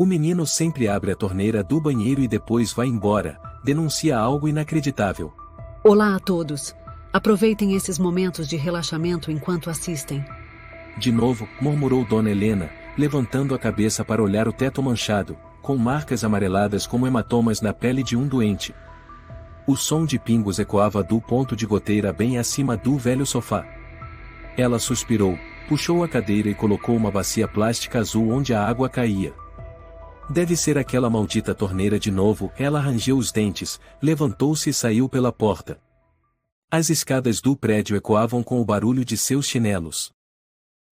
O menino sempre abre a torneira do banheiro e depois vai embora, denuncia algo inacreditável. Olá a todos. Aproveitem esses momentos de relaxamento enquanto assistem. De novo, murmurou Dona Helena, levantando a cabeça para olhar o teto manchado, com marcas amareladas como hematomas na pele de um doente. O som de pingos ecoava do ponto de goteira bem acima do velho sofá. Ela suspirou, puxou a cadeira e colocou uma bacia plástica azul onde a água caía. Deve ser aquela maldita torneira de novo. Ela rangeu os dentes, levantou-se e saiu pela porta. As escadas do prédio ecoavam com o barulho de seus chinelos.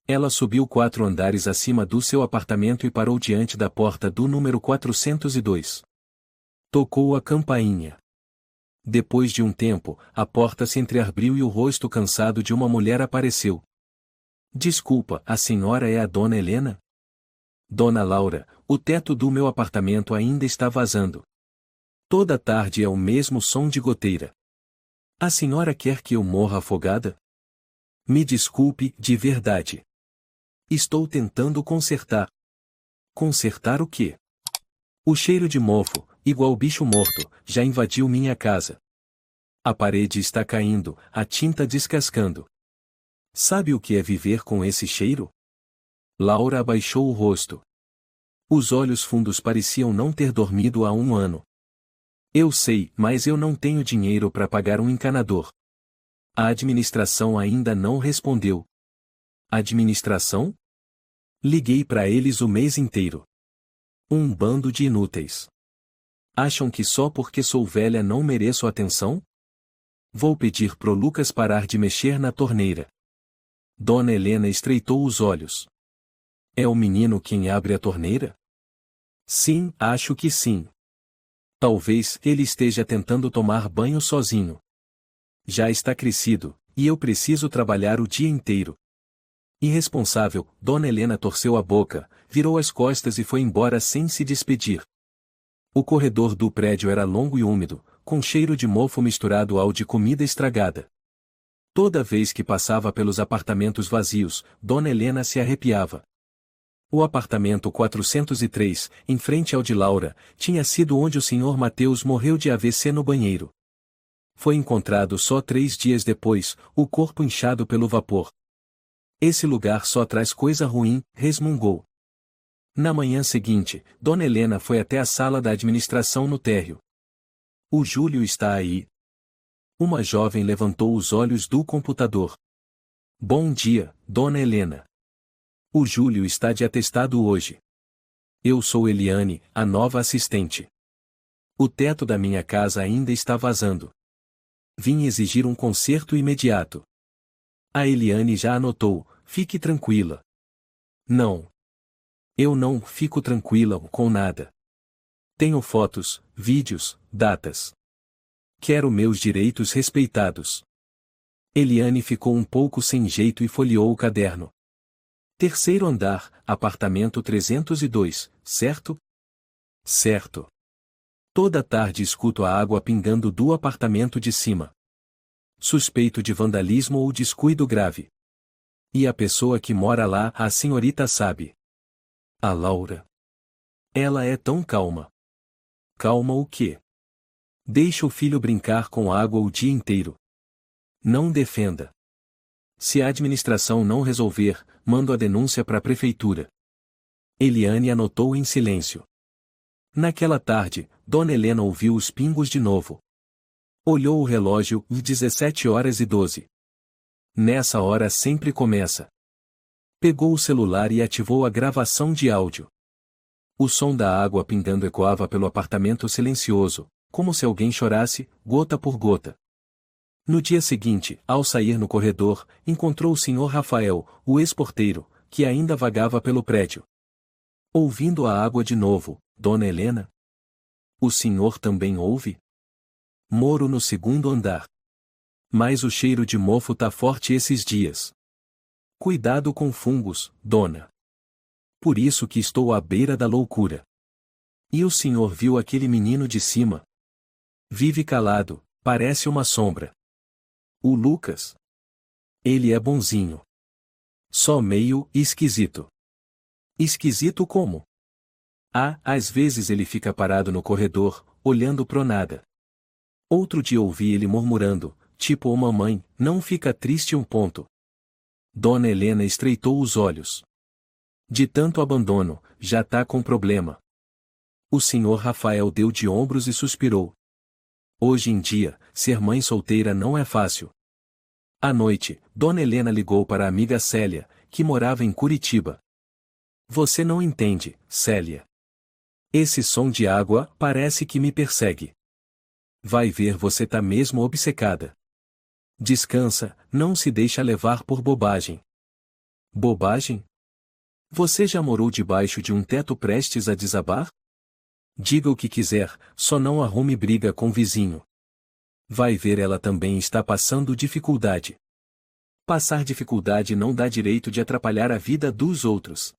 Ela subiu 4 andares acima do seu apartamento e parou diante da porta do número 402. Tocou a campainha. Depois de um tempo, a porta se entreabriu e o rosto cansado de uma mulher apareceu. Desculpa, a senhora é a Dona Helena? Dona Laura, o teto do meu apartamento ainda está vazando. Toda tarde é o mesmo som de goteira. A senhora quer que eu morra afogada? Me desculpe, de verdade. Estou tentando consertar. Consertar o quê? O cheiro de mofo, igual bicho morto, já invadiu minha casa. A parede está caindo, a tinta descascando. Sabe o que é viver com esse cheiro? Laura abaixou o rosto. Os olhos fundos pareciam não ter dormido há 1 ano. Eu sei, mas eu não tenho dinheiro para pagar um encanador. A administração ainda não respondeu. Administração? Liguei para eles o mês inteiro. Um bando de inúteis. Acham que só porque sou velha não mereço atenção? Vou pedir pro Lucas parar de mexer na torneira. Dona Helena estreitou os olhos. É o menino quem abre a torneira? Sim, acho que sim. Talvez ele esteja tentando tomar banho sozinho. Já está crescido, e eu preciso trabalhar o dia inteiro. Irresponsável, Dona Helena torceu a boca, virou as costas e foi embora sem se despedir. O corredor do prédio era longo e úmido, com cheiro de mofo misturado ao de comida estragada. Toda vez que passava pelos apartamentos vazios, Dona Helena se arrepiava. O apartamento 403, em frente ao de Laura, tinha sido onde o Sr. Mateus morreu de AVC no banheiro. Foi encontrado só 3 dias depois, o corpo inchado pelo vapor. Esse lugar só traz coisa ruim, resmungou. Na manhã seguinte, Dona Helena foi até a sala da administração no térreo. O Júlio está aí. Uma jovem levantou os olhos do computador. Bom dia, Dona Helena. O Júlio está de atestado hoje. Eu sou Eliane, a nova assistente. O teto da minha casa ainda está vazando. Vim exigir um conserto imediato. A Eliane já anotou, fique tranquila. Não. Eu não fico tranquila com nada. Tenho fotos, vídeos, datas. Quero meus direitos respeitados. Eliane ficou um pouco sem jeito e folheou o caderno. 3º andar, apartamento 302, certo? Certo. Toda tarde escuto a água pingando do apartamento de cima. Suspeito de vandalismo ou descuido grave. E a pessoa que mora lá, a senhorita sabe. A Laura. Ela é tão calma. Calma o quê? Deixa o filho brincar com água o dia inteiro. Não defenda. Se a administração não resolver, mando a denúncia para a prefeitura. Eliane anotou em silêncio. Naquela tarde, Dona Helena ouviu os pingos de novo. Olhou o relógio, 17h12. Nessa hora sempre começa. Pegou o celular e ativou a gravação de áudio. O som da água pingando ecoava pelo apartamento silencioso, como se alguém chorasse, gota por gota. No dia seguinte, ao sair no corredor, encontrou o Sr. Rafael, o ex-porteiro, que ainda vagava pelo prédio. Ouvindo a água de novo, Dona Helena? O senhor também ouve? Moro no 2º andar. Mas o cheiro de mofo tá forte esses dias. Cuidado com fungos, dona. Por isso que estou à beira da loucura. E o senhor viu aquele menino de cima? Vive calado, parece uma sombra. O Lucas? Ele é bonzinho. Só meio esquisito. Esquisito como? Às vezes ele fica parado no corredor, olhando pro nada. Outro dia ouvi ele murmurando, tipo: "Ô mamãe, não fica triste um ponto." Dona Helena estreitou os olhos. De tanto abandono, já tá com problema. O senhor Rafael deu de ombros e suspirou. Hoje em dia, ser mãe solteira não é fácil. À noite, Dona Helena ligou para a amiga Célia, que morava em Curitiba. Você não entende, Célia. Esse som de água parece que me persegue. Vai ver, você tá mesmo obcecada. Descansa, não se deixa levar por bobagem. Bobagem? Você já morou debaixo de um teto prestes a desabar? Diga o que quiser, só não arrume briga com o vizinho. Vai ver, ela também está passando dificuldade. Passar dificuldade não dá direito de atrapalhar a vida dos outros.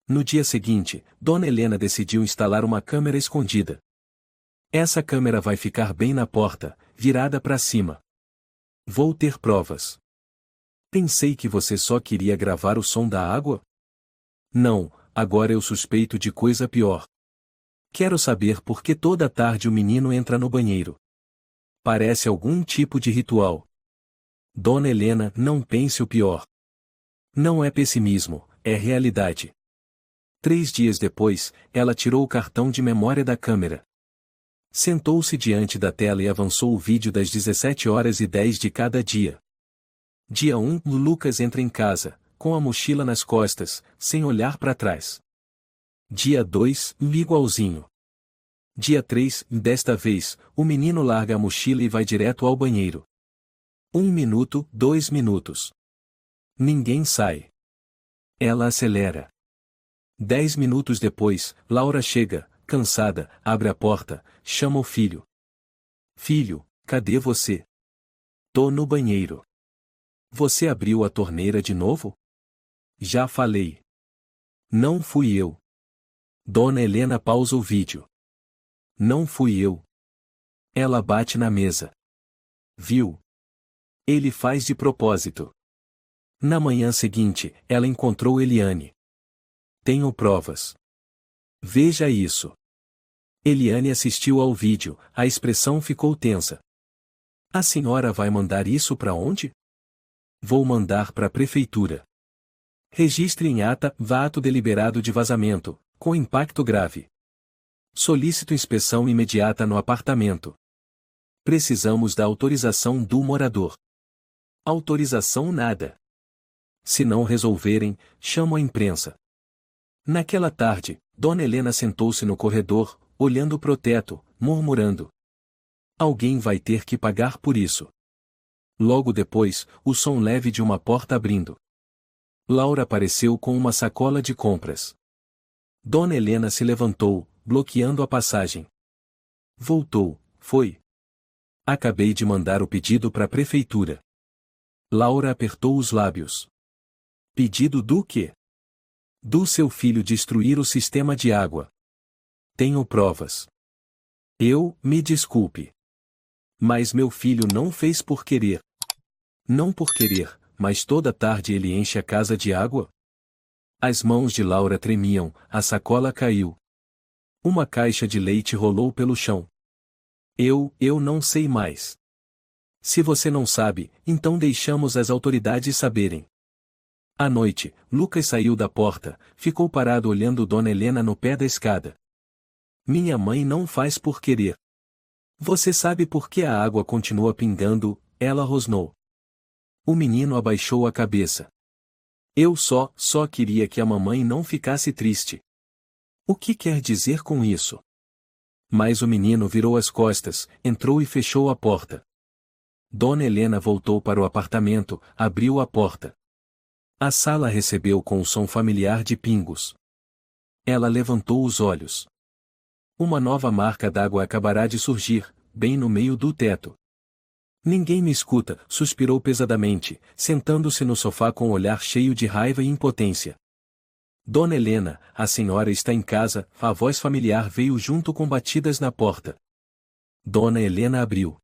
No dia seguinte, Dona Helena decidiu instalar uma câmera escondida. Essa câmera vai ficar bem na porta, virada para cima. Vou ter provas. Pensei que você só queria gravar o som da água? Não, agora eu suspeito de coisa pior. Quero saber por que toda tarde o menino entra no banheiro. Parece algum tipo de ritual. Dona Helena, não pense o pior. Não é pessimismo, é realidade. 3 dias depois, ela tirou o cartão de memória da câmera. Sentou-se diante da tela e avançou o vídeo das 17h10 de cada dia. Dia 1, Lucas entra em casa, com a mochila nas costas, sem olhar para trás. Dia 2, igualzinho. Dia 3, desta vez, o menino larga a mochila e vai direto ao banheiro. 1 minuto, 2 minutos. Ninguém sai. Ela acelera. 10 minutos depois, Laura chega, cansada, abre a porta, chama o filho. Filho, cadê você? Tô no banheiro. Você abriu a torneira de novo? Já falei. Não fui eu. Dona Helena pausa o vídeo. Não fui eu. Ela bate na mesa. Viu? Ele faz de propósito. Na manhã seguinte, ela encontrou Eliane. Tenho provas. Veja isso. Eliane assistiu ao vídeo, a expressão ficou tensa. A senhora vai mandar isso para onde? Vou mandar para a prefeitura. Registre em ata, ato deliberado de vazamento, com impacto grave. Solicito inspeção imediata no apartamento. Precisamos da autorização do morador. Autorização nada. Se não resolverem, chamo a imprensa. Naquela tarde, Dona Helena sentou-se no corredor, olhando pro teto, murmurando. Alguém vai ter que pagar por isso. Logo depois, o som leve de uma porta abrindo. Laura apareceu com uma sacola de compras. Dona Helena se levantou, bloqueando a passagem. Voltou, foi. Acabei de mandar o pedido para a prefeitura. Laura apertou os lábios. Pedido do quê? Do seu filho destruir o sistema de água. Tenho provas. Me desculpe. Mas meu filho não fez por querer. Não por querer, mas toda tarde ele enche a casa de água? As mãos de Laura tremiam, a sacola caiu. Uma caixa de leite rolou pelo chão. Eu não sei mais. Se você não sabe, então deixamos as autoridades saberem. À noite, Lucas saiu da porta, ficou parado olhando Dona Helena no pé da escada. Minha mãe não faz por querer. Você sabe por que a água continua pingando? Ela rosnou. O menino abaixou a cabeça. Eu só queria que a mamãe não ficasse triste. O que quer dizer com isso? Mas o menino virou as costas, entrou e fechou a porta. Dona Helena voltou para o apartamento, abriu a porta. A sala recebeu com o som familiar de pingos. Ela levantou os olhos. Uma nova marca d'água acabará de surgir, bem no meio do teto. Ninguém me escuta, suspirou pesadamente, sentando-se no sofá com o olhar cheio de raiva e impotência. Dona Helena, a senhora está em casa, a voz familiar veio junto com batidas na porta. Dona Helena abriu.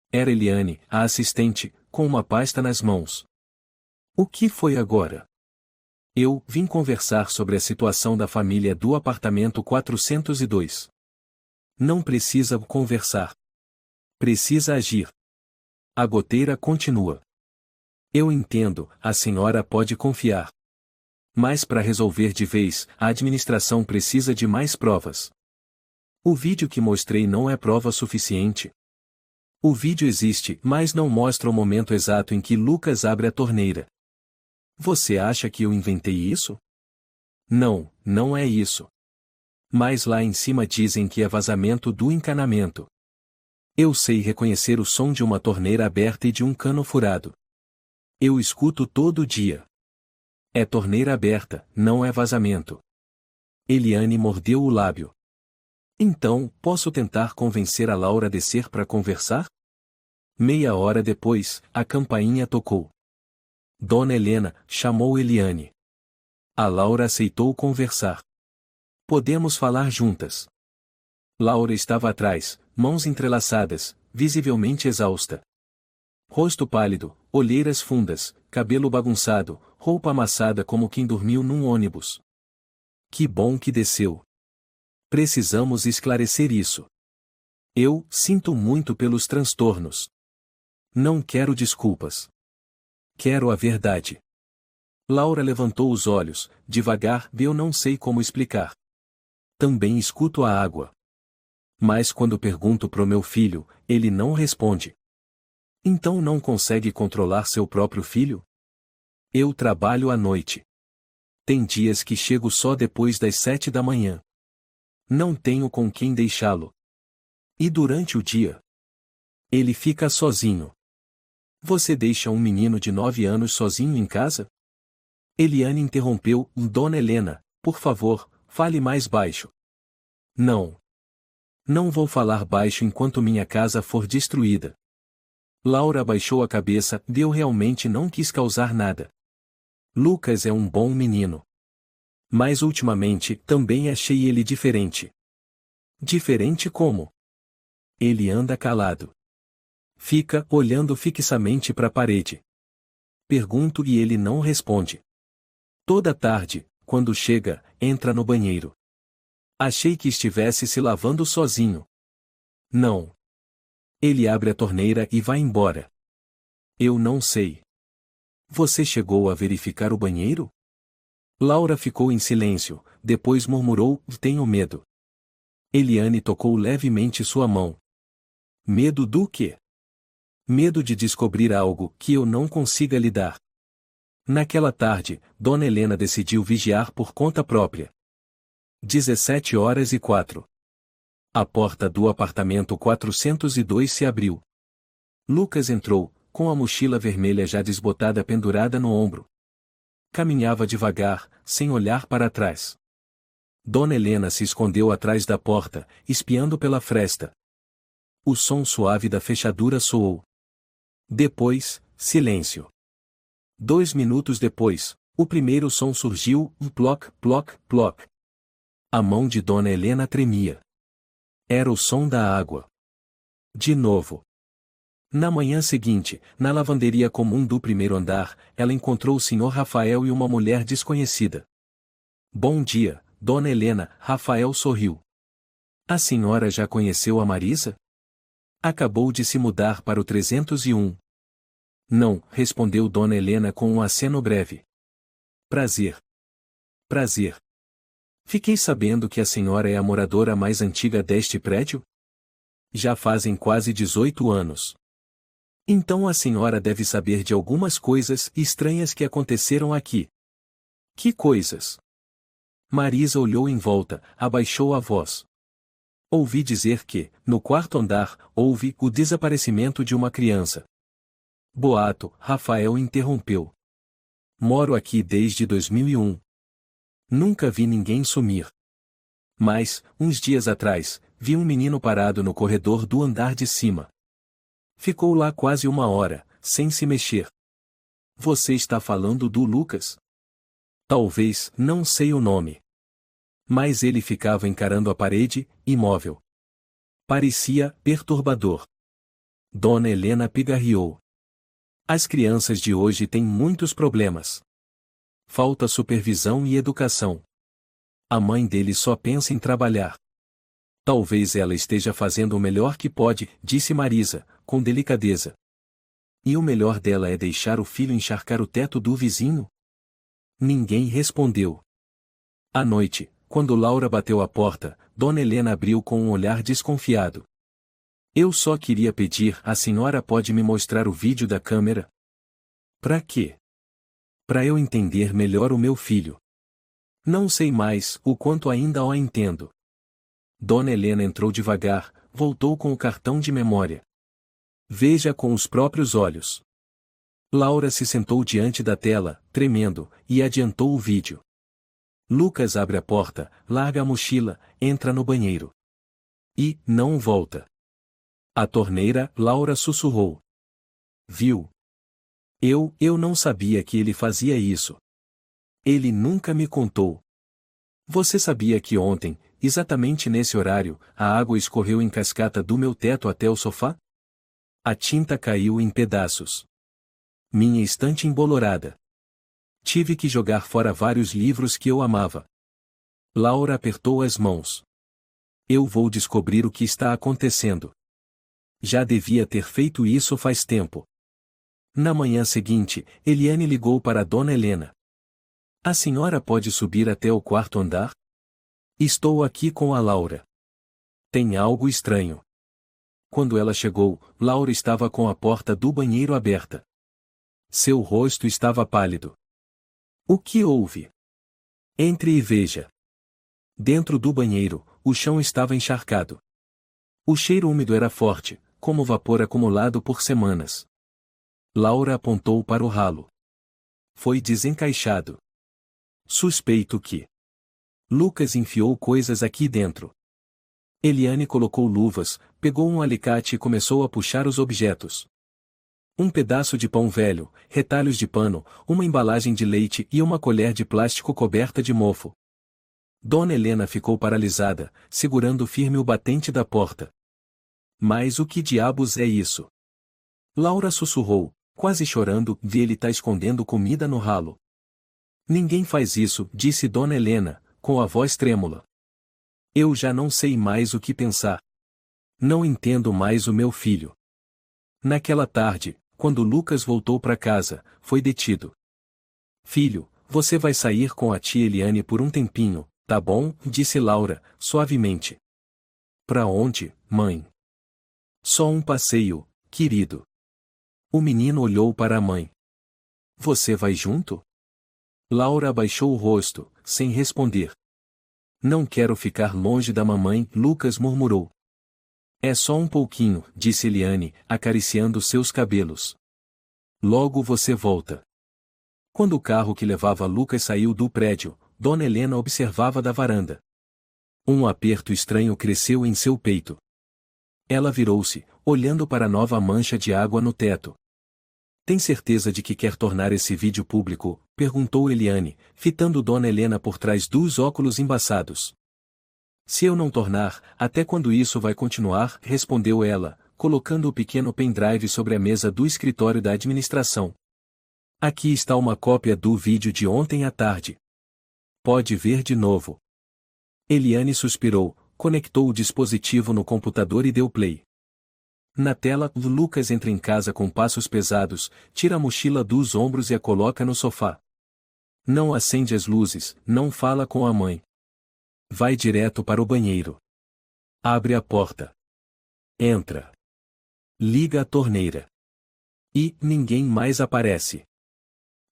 Era Eliane, a assistente, com uma pasta nas mãos. O que foi agora? Eu vim conversar sobre a situação da família do apartamento 402. Não precisa conversar. Precisa agir. A goteira continua. Eu entendo, a senhora pode confiar. Mas para resolver de vez, a administração precisa de mais provas. O vídeo que mostrei não é prova suficiente. O vídeo existe, mas não mostra o momento exato em que Lucas abre a torneira. Você acha que eu inventei isso? Não, não é isso. Mas lá em cima dizem que é vazamento do encanamento. Eu sei reconhecer o som de uma torneira aberta e de um cano furado. Eu escuto todo dia. É torneira aberta, não é vazamento. Eliane mordeu o lábio. Então, posso tentar convencer a Laura a descer para conversar? Meia hora depois, a campainha tocou. Dona Helena chamou Eliane. A Laura aceitou conversar. Podemos falar juntas. Laura estava atrás, mãos entrelaçadas, visivelmente exausta. Rosto pálido, olheiras fundas, cabelo bagunçado, roupa amassada como quem dormiu num ônibus. Que bom que desceu. Precisamos esclarecer isso. Eu sinto muito pelos transtornos. Não quero desculpas. Quero a verdade. Laura levantou os olhos, devagar, eu não sei como explicar. Também escuto a água. Mas quando pergunto pro meu filho, ele não responde. Então não consegue controlar seu próprio filho? Eu trabalho à noite. Tem dias que chego só depois das 7 da manhã. Não tenho com quem deixá-lo. E durante o dia? Ele fica sozinho. Você deixa um menino de 9 anos sozinho em casa? Eliane interrompeu, Dona Helena, por favor, fale mais baixo. Não. Não vou falar baixo enquanto minha casa for destruída. Laura abaixou a cabeça, eu realmente não quis causar nada. Lucas é um bom menino. Mas ultimamente também achei ele diferente. Diferente como? Ele anda calado. Fica olhando fixamente para a parede. Pergunto e ele não responde. Toda tarde, quando chega, entra no banheiro. Achei que estivesse se lavando sozinho. Não. Ele abre a torneira e vai embora. Eu não sei. Você chegou a verificar o banheiro? Laura ficou em silêncio, depois murmurou, tenho medo. Eliane tocou levemente sua mão. Medo do quê? Medo de descobrir algo que eu não consiga lidar. Naquela tarde, Dona Helena decidiu vigiar por conta própria. 17h04. A porta do apartamento 402 se abriu. Lucas entrou, com a mochila vermelha já desbotada pendurada no ombro. Caminhava devagar, sem olhar para trás. Dona Helena se escondeu atrás da porta, espiando pela fresta. O som suave da fechadura soou. Depois, silêncio. 2 minutos depois, o primeiro som surgiu, ploc, ploc, ploc. A mão de Dona Helena tremia. Era o som da água. De novo. Na manhã seguinte, na lavanderia comum do primeiro andar, ela encontrou o Sr. Rafael e uma mulher desconhecida. Bom dia, Dona Helena, Rafael sorriu. A senhora já conheceu a Marisa? Acabou de se mudar para o 301. Não, respondeu Dona Helena com um aceno breve. Prazer. Prazer. Fiquei sabendo que a senhora é a moradora mais antiga deste prédio? Já fazem quase 18 anos. Então a senhora deve saber de algumas coisas estranhas que aconteceram aqui. Que coisas? Marisa olhou em volta, abaixou a voz. Ouvi dizer que, no quarto andar, houve o desaparecimento de uma criança. Boato, Rafael interrompeu. Moro aqui desde 2001. Nunca vi ninguém sumir. Mas, uns dias atrás, vi um menino parado no corredor do andar de cima. Ficou lá quase 1 hora, sem se mexer. Você está falando do Lucas? Talvez, não sei o nome. Mas ele ficava encarando a parede, imóvel. Parecia perturbador. Dona Helena pigarreou. As crianças de hoje têm muitos problemas. Falta supervisão e educação. A mãe dele só pensa em trabalhar. Talvez ela esteja fazendo o melhor que pode, disse Marisa, com delicadeza. E o melhor dela é deixar o filho encharcar o teto do vizinho? Ninguém respondeu. À noite, quando Laura bateu à porta, Dona Helena abriu com um olhar desconfiado. Eu só queria pedir, a senhora pode me mostrar o vídeo da câmera? Pra quê? Pra eu entender melhor o meu filho. Não sei mais, o quanto ainda o entendo. Dona Helena entrou devagar, voltou com o cartão de memória. Veja com os próprios olhos. Laura se sentou diante da tela, tremendo, e adiantou o vídeo. Lucas abre a porta, larga a mochila, entra no banheiro. E, não volta. A torneira, Laura sussurrou. Viu? Eu não sabia que ele fazia isso. Ele nunca me contou. Você sabia que ontem, exatamente nesse horário, a água escorreu em cascata do meu teto até o sofá? A tinta caiu em pedaços. Minha estante embolorada. Tive que jogar fora vários livros que eu amava. Laura apertou as mãos. Eu vou descobrir o que está acontecendo. Já devia ter feito isso faz tempo. Na manhã seguinte, Eliane ligou para Dona Helena. A senhora pode subir até o quarto andar? Estou aqui com a Laura. Tem algo estranho. Quando ela chegou, Laura estava com a porta do banheiro aberta. Seu rosto estava pálido. O que houve? Entre e veja. Dentro do banheiro, o chão estava encharcado. O cheiro úmido era forte, como vapor acumulado por semanas. Laura apontou para o ralo. Foi desencaixado. Suspeito que Lucas enfiou coisas aqui dentro. Eliane colocou luvas, pegou um alicate e começou a puxar os objetos. Um pedaço de pão velho, retalhos de pano, uma embalagem de leite e uma colher de plástico coberta de mofo. Dona Helena ficou paralisada, segurando firme o batente da porta. Mas o que diabos é isso? Laura sussurrou, quase chorando, ele tá escondendo comida no ralo. Ninguém faz isso, disse Dona Helena, com a voz trêmula. Eu já não sei mais o que pensar. Não entendo mais o meu filho. Naquela tarde, quando Lucas voltou para casa, foi detido. Filho, você vai sair com a tia Eliane por um tempinho, tá bom? Disse Laura, suavemente. Pra onde, mãe? Só um passeio, querido. O menino olhou para a mãe. Você vai junto? Laura abaixou o rosto, sem responder. Não quero ficar longe da mamãe, Lucas murmurou. É só um pouquinho, disse Eliane, acariciando seus cabelos. Logo você volta. Quando o carro que levava Lucas saiu do prédio, Dona Helena observava da varanda. Um aperto estranho cresceu em seu peito. Ela virou-se, olhando para a nova mancha de água no teto. Tem certeza de que quer tornar esse vídeo público? Perguntou Eliane, fitando Dona Helena por trás dos óculos embaçados. Se eu não tornar, até quando isso vai continuar? Respondeu ela, colocando o pequeno pendrive sobre a mesa do escritório da administração. Aqui está uma cópia do vídeo de ontem à tarde. Pode ver de novo. Eliane suspirou, conectou o dispositivo no computador e deu play. Na tela, Lucas entra em casa com passos pesados, tira a mochila dos ombros e a coloca no sofá. Não acende as luzes, não fala com a mãe. Vai direto para o banheiro. Abre a porta. Entra. Liga a torneira. E ninguém mais aparece.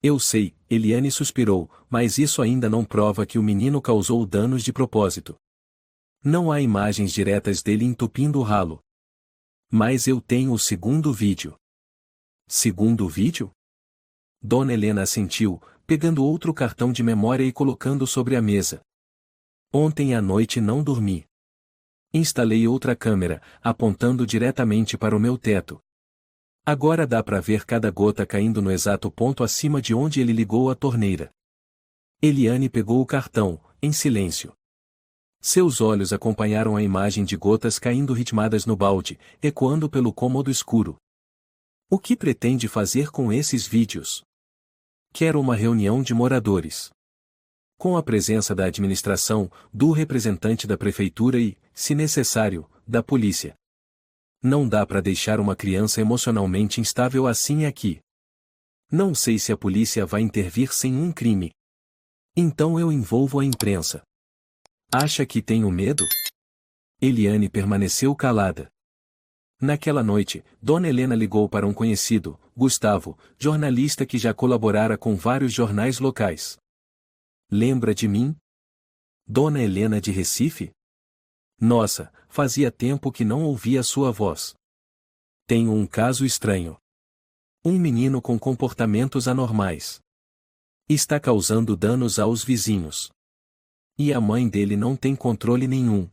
Eu sei, Eliane suspirou, mas isso ainda não prova que o menino causou danos de propósito. Não há imagens diretas dele entupindo o ralo. Mas eu tenho o segundo vídeo. Segundo vídeo? Dona Helena assentiu, pegando outro cartão de memória e colocando sobre a mesa. Ontem à noite não dormi. Instalei outra câmera, apontando diretamente para o meu teto. Agora dá para ver cada gota caindo no exato ponto acima de onde ele ligou a torneira. Eliane pegou o cartão, em silêncio. Seus olhos acompanharam a imagem de gotas caindo ritmadas no balde, ecoando pelo cômodo escuro. O que pretende fazer com esses vídeos? Quero uma reunião de moradores. Com a presença da administração, do representante da prefeitura e, se necessário, da polícia. Não dá para deixar uma criança emocionalmente instável assim aqui. Não sei se a polícia vai intervir sem um crime. Então eu envolvo a imprensa. Acha que tenho medo? Eliane permaneceu calada. Naquela noite, Dona Helena ligou para um conhecido, Gustavo, jornalista que já colaborara com vários jornais locais. Lembra de mim? Dona Helena de Recife? Nossa, fazia tempo que não ouvia sua voz. Tenho um caso estranho. Um menino com comportamentos anormais. Está causando danos aos vizinhos. E a mãe dele não tem controle nenhum.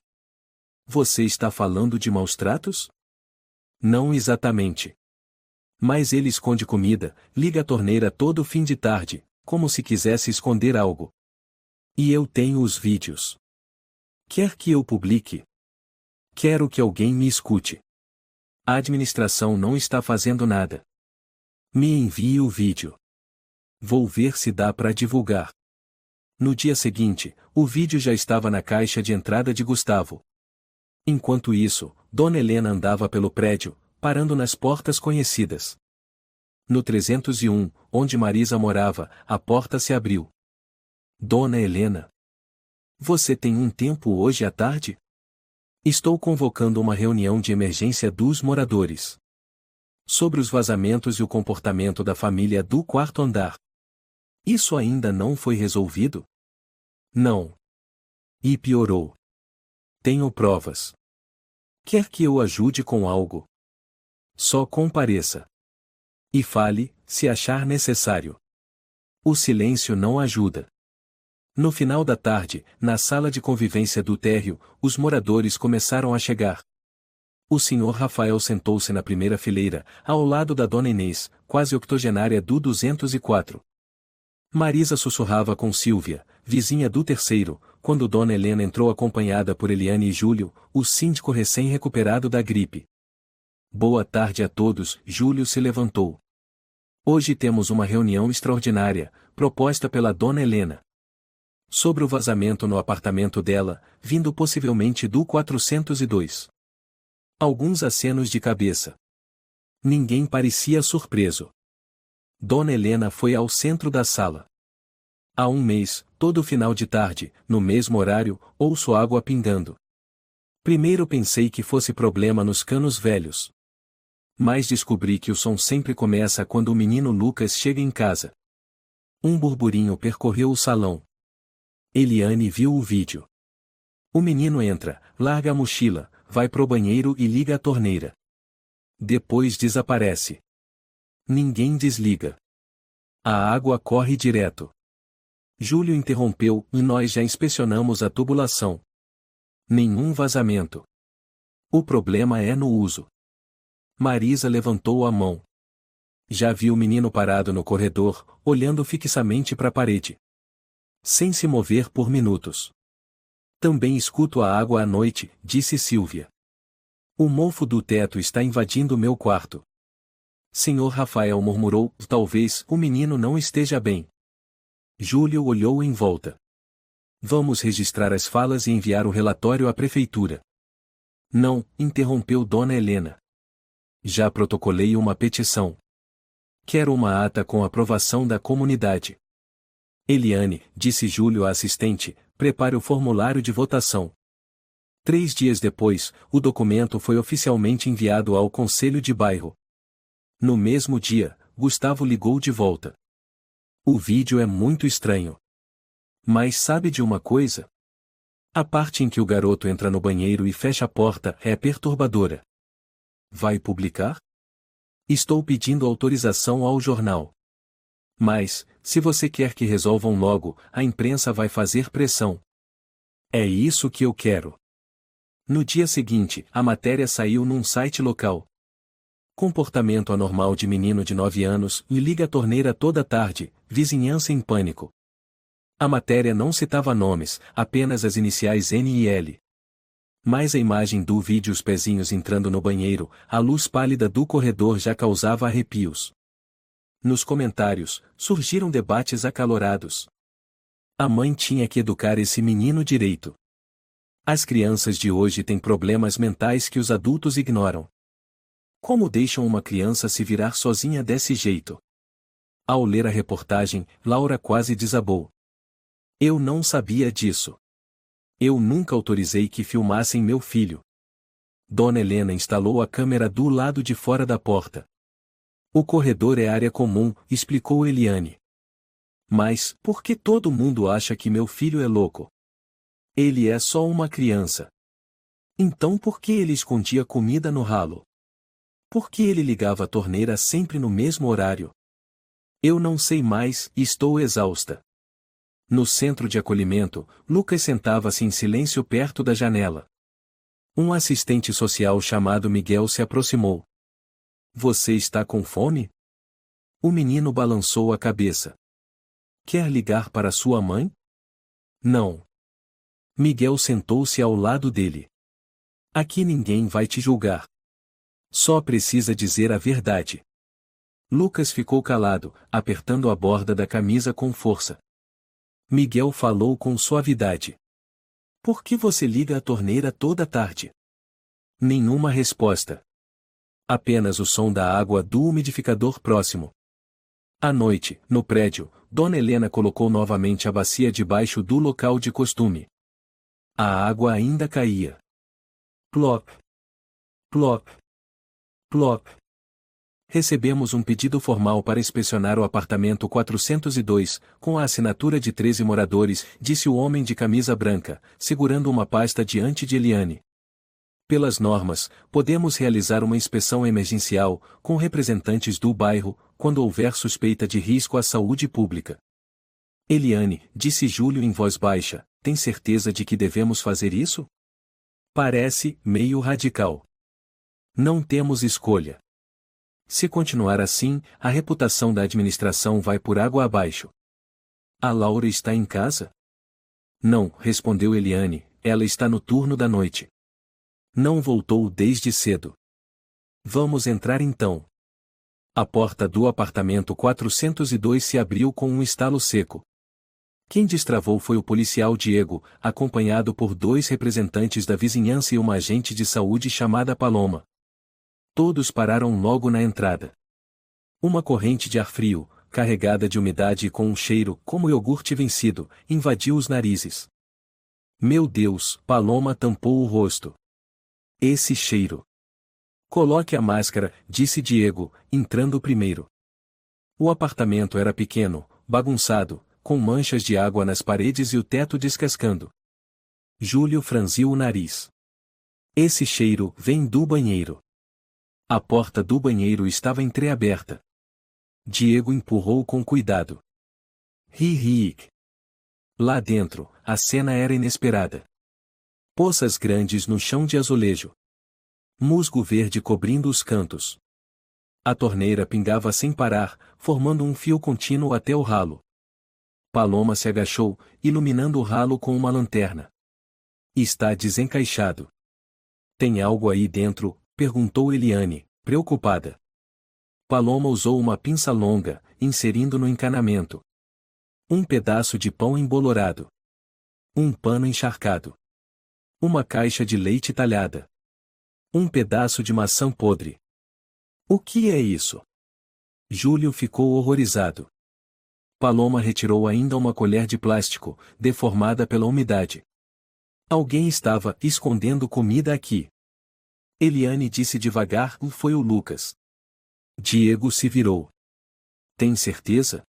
Você está falando de maus tratos? Não exatamente. Mas ele esconde comida, liga a torneira todo fim de tarde, como se quisesse esconder algo. E eu tenho os vídeos. Quer que eu publique? Quero que alguém me escute. A administração não está fazendo nada. Me envie o vídeo. Vou ver se dá para divulgar. No dia seguinte, o vídeo já estava na caixa de entrada de Gustavo. Enquanto isso, Dona Helena andava pelo prédio, parando nas portas conhecidas. No 301, onde Marisa morava, a porta se abriu. Dona Helena. Você tem um tempo hoje à tarde? Estou convocando uma reunião de emergência dos moradores. Sobre os vazamentos e o comportamento da família do quarto andar. Isso ainda não foi resolvido? Não. E piorou. Tenho provas. Quer que eu ajude com algo? Só compareça. E fale, se achar necessário. O silêncio não ajuda. No final da tarde, na sala de convivência do térreo, os moradores começaram a chegar. O senhor Rafael sentou-se na primeira fileira, ao lado da dona Inês, quase octogenária do 204. Marisa sussurrava com Silvia, vizinha do terceiro, quando Dona Helena entrou acompanhada por Eliane e Júlio, o síndico recém-recuperado da gripe. Boa tarde a todos, Júlio se levantou. Hoje temos uma reunião extraordinária, proposta pela Dona Helena. Sobre o vazamento no apartamento dela, vindo possivelmente do 402. Alguns acenos de cabeça. Ninguém parecia surpreso. Dona Helena foi ao centro da sala. Há um mês, todo final de tarde, no mesmo horário, ouço água pingando. Primeiro pensei que fosse problema nos canos velhos. Mas descobri que o som sempre começa quando o menino Lucas chega em casa. Um burburinho percorreu o salão. Eliane viu o vídeo. O menino entra, larga a mochila, vai pro banheiro e liga a torneira. Depois desaparece. Ninguém desliga. A água corre direto. Júlio interrompeu e nós já inspecionamos a tubulação. Nenhum vazamento. O problema é no uso. Marisa levantou a mão. Já vi o menino parado no corredor, olhando fixamente para a parede. Sem se mover por minutos. Também escuto a água à noite, disse Silvia. O mofo do teto está invadindo meu quarto. Senhor Rafael murmurou, talvez o menino não esteja bem. Júlio olhou em volta. Vamos registrar as falas e enviar o relatório à prefeitura. Não, interrompeu Dona Helena. Já protocolei uma petição. Quero uma ata com aprovação da comunidade. Eliane, disse Júlio à assistente, prepare o formulário de votação. 3 dias depois, o documento foi oficialmente enviado ao Conselho de Bairro. No mesmo dia, Gustavo ligou de volta. O vídeo é muito estranho. Mas sabe de uma coisa? A parte em que o garoto entra no banheiro e fecha a porta é perturbadora. Vai publicar? Estou pedindo autorização ao jornal. Mas, se você quer que resolvam logo, a imprensa vai fazer pressão. É isso que eu quero. No dia seguinte, a matéria saiu num site local. Comportamento anormal de menino de 9 anos e liga a torneira toda tarde, vizinhança em pânico. A matéria não citava nomes, apenas as iniciais N e L. Mas a imagem do vídeo os pezinhos entrando no banheiro, a luz pálida do corredor já causava arrepios. Nos comentários, surgiram debates acalorados. A mãe tinha que educar esse menino direito. As crianças de hoje têm problemas mentais que os adultos ignoram. Como deixam uma criança se virar sozinha desse jeito? Ao ler a reportagem, Laura quase desabou. Eu não sabia disso. Eu nunca autorizei que filmassem meu filho. Dona Helena instalou a câmera do lado de fora da porta. O corredor é área comum, explicou Eliane. Mas, por que todo mundo acha que meu filho é louco? Ele é só uma criança. Então por que ele escondia comida no ralo? Por que ele ligava a torneira sempre no mesmo horário? Eu não sei mais, estou exausta. No centro de acolhimento, Lucas sentava-se em silêncio perto da janela. Um assistente social chamado Miguel se aproximou. Você está com fome? O menino balançou a cabeça. Quer ligar para sua mãe? Não. Miguel sentou-se ao lado dele. Aqui ninguém vai te julgar. Só precisa dizer a verdade. Lucas ficou calado, apertando a borda da camisa com força. Miguel falou com suavidade. Por que você liga a torneira toda tarde? Nenhuma resposta. Apenas o som da água do umidificador próximo. À noite, no prédio, Dona Helena colocou novamente a bacia debaixo do local de costume. A água ainda caía. Plop. Plop. Plop. Recebemos um pedido formal para inspecionar o apartamento 402, com a assinatura de 13 moradores, disse o homem de camisa branca, segurando uma pasta diante de Eliane. Pelas normas, podemos realizar uma inspeção emergencial, com representantes do bairro, quando houver suspeita de risco à saúde pública. Eliane, disse Júlio em voz baixa, tem certeza de que devemos fazer isso? Parece meio radical. Não temos escolha. Se continuar assim, a reputação da administração vai por água abaixo. A Laura está em casa? Não, respondeu Eliane, ela está no turno da noite. Não voltou desde cedo. Vamos entrar então. A porta do apartamento 402 se abriu com um estalo seco. Quem destravou foi o policial Diego, acompanhado por 2 representantes da vizinhança e uma agente de saúde chamada Paloma. Todos pararam logo na entrada. Uma corrente de ar frio, carregada de umidade e com um cheiro, como iogurte vencido, invadiu os narizes. Meu Deus, Paloma tampou o rosto. Esse cheiro. Coloque a máscara, disse Diego, entrando primeiro. O apartamento era pequeno, bagunçado, com manchas de água nas paredes e o teto descascando. Júlio franziu o nariz. Esse cheiro vem do banheiro. A porta do banheiro estava entreaberta. Diego empurrou com cuidado. Ri. Lá dentro, a cena era inesperada. Poças grandes no chão de azulejo. Musgo verde cobrindo os cantos. A torneira pingava sem parar, formando um fio contínuo até o ralo. Paloma se agachou, iluminando o ralo com uma lanterna. Está desencaixado. Tem algo aí dentro? Perguntou Eliane, preocupada. Paloma usou uma pinça longa, inserindo no encanamento. Um pedaço de pão embolorado. Um pano encharcado. Uma caixa de leite talhada. Um pedaço de maçã podre. O que é isso? Júlio ficou horrorizado. Paloma retirou ainda uma colher de plástico, deformada pela umidade. Alguém estava escondendo comida aqui. Eliane disse devagar, foi o Lucas. Diego se virou. Tem certeza?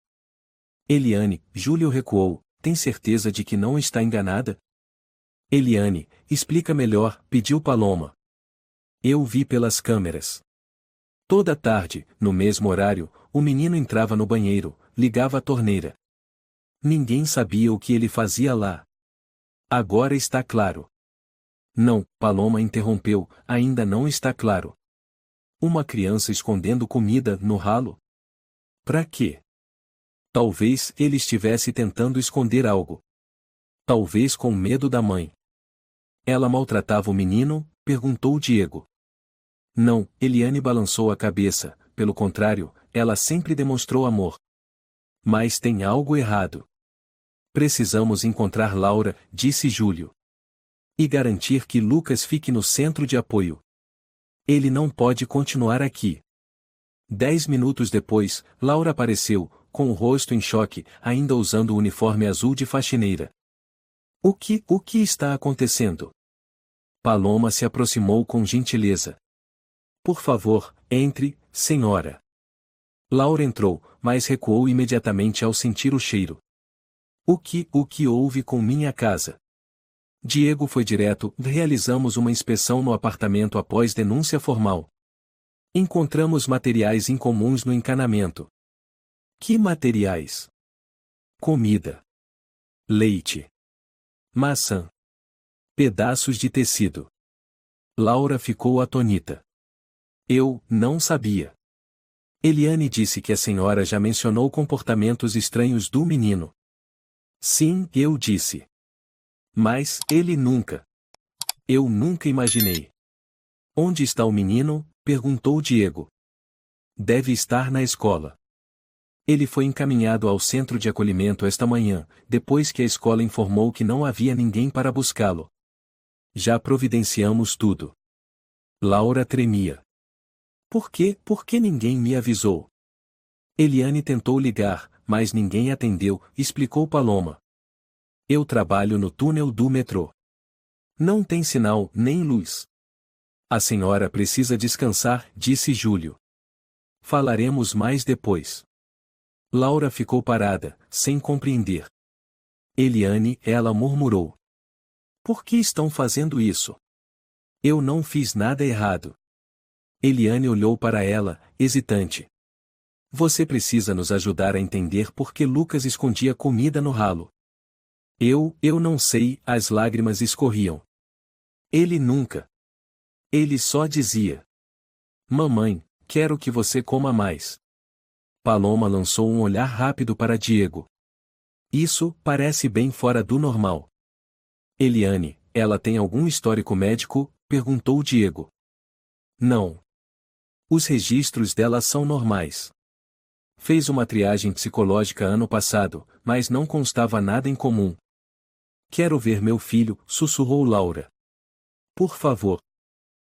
Eliane, Júlio recuou, tem certeza de que não está enganada? Eliane, explica melhor, pediu Paloma. Eu vi pelas câmeras. Toda tarde, no mesmo horário, o menino entrava no banheiro, ligava a torneira. Ninguém sabia o que ele fazia lá. Agora está claro. Não, Paloma interrompeu, ainda não está claro. Uma criança escondendo comida no ralo? Pra quê? Talvez ele estivesse tentando esconder algo. Talvez com medo da mãe. Ela maltratava o menino? Perguntou Diego. Não, Eliane balançou a cabeça, pelo contrário, ela sempre demonstrou amor. Mas tem algo errado. Precisamos encontrar Laura, disse Júlio. E garantir que Lucas fique no centro de apoio. Ele não pode continuar aqui. 10 minutos depois, Laura apareceu, com o rosto em choque, ainda usando o uniforme azul de faxineira. O que está acontecendo? Paloma se aproximou com gentileza. Por favor, entre, senhora. Laura entrou, mas recuou imediatamente ao sentir o cheiro. O que houve com minha casa? Diego foi direto. Realizamos uma inspeção no apartamento após denúncia formal. Encontramos materiais incomuns no encanamento. Que materiais? Comida. Leite. Maçã. Pedaços de tecido. Laura ficou atônita. Eu não sabia. Eliane disse que a senhora já mencionou comportamentos estranhos do menino. Sim, eu disse. Mas ele nunca. Eu nunca imaginei. Onde está o menino? Perguntou Diego. Deve estar na escola. Ele foi encaminhado ao centro de acolhimento esta manhã, depois que a escola informou que não havia ninguém para buscá-lo. Já providenciamos tudo. Laura tremia. Por que ninguém me avisou? Eliane tentou ligar, mas ninguém atendeu, explicou Paloma. Eu trabalho no túnel do metrô. Não tem sinal, nem luz. A senhora precisa descansar, disse Júlio. Falaremos mais depois. Laura ficou parada, sem compreender. Eliane, ela murmurou. Por que estão fazendo isso? Eu não fiz nada errado. Eliane olhou para ela, hesitante. Você precisa nos ajudar a entender por que Lucas escondia comida no ralo. Eu não sei, as lágrimas escorriam. Ele nunca. Ele só dizia. Mamãe, quero que você coma mais. Paloma lançou um olhar rápido para Diego. Isso parece bem fora do normal. Eliane, ela tem algum histórico médico? Perguntou Diego. Não. Os registros dela são normais. Fez uma triagem psicológica ano passado, mas não constava nada em comum. Quero ver meu filho, sussurrou Laura. Por favor.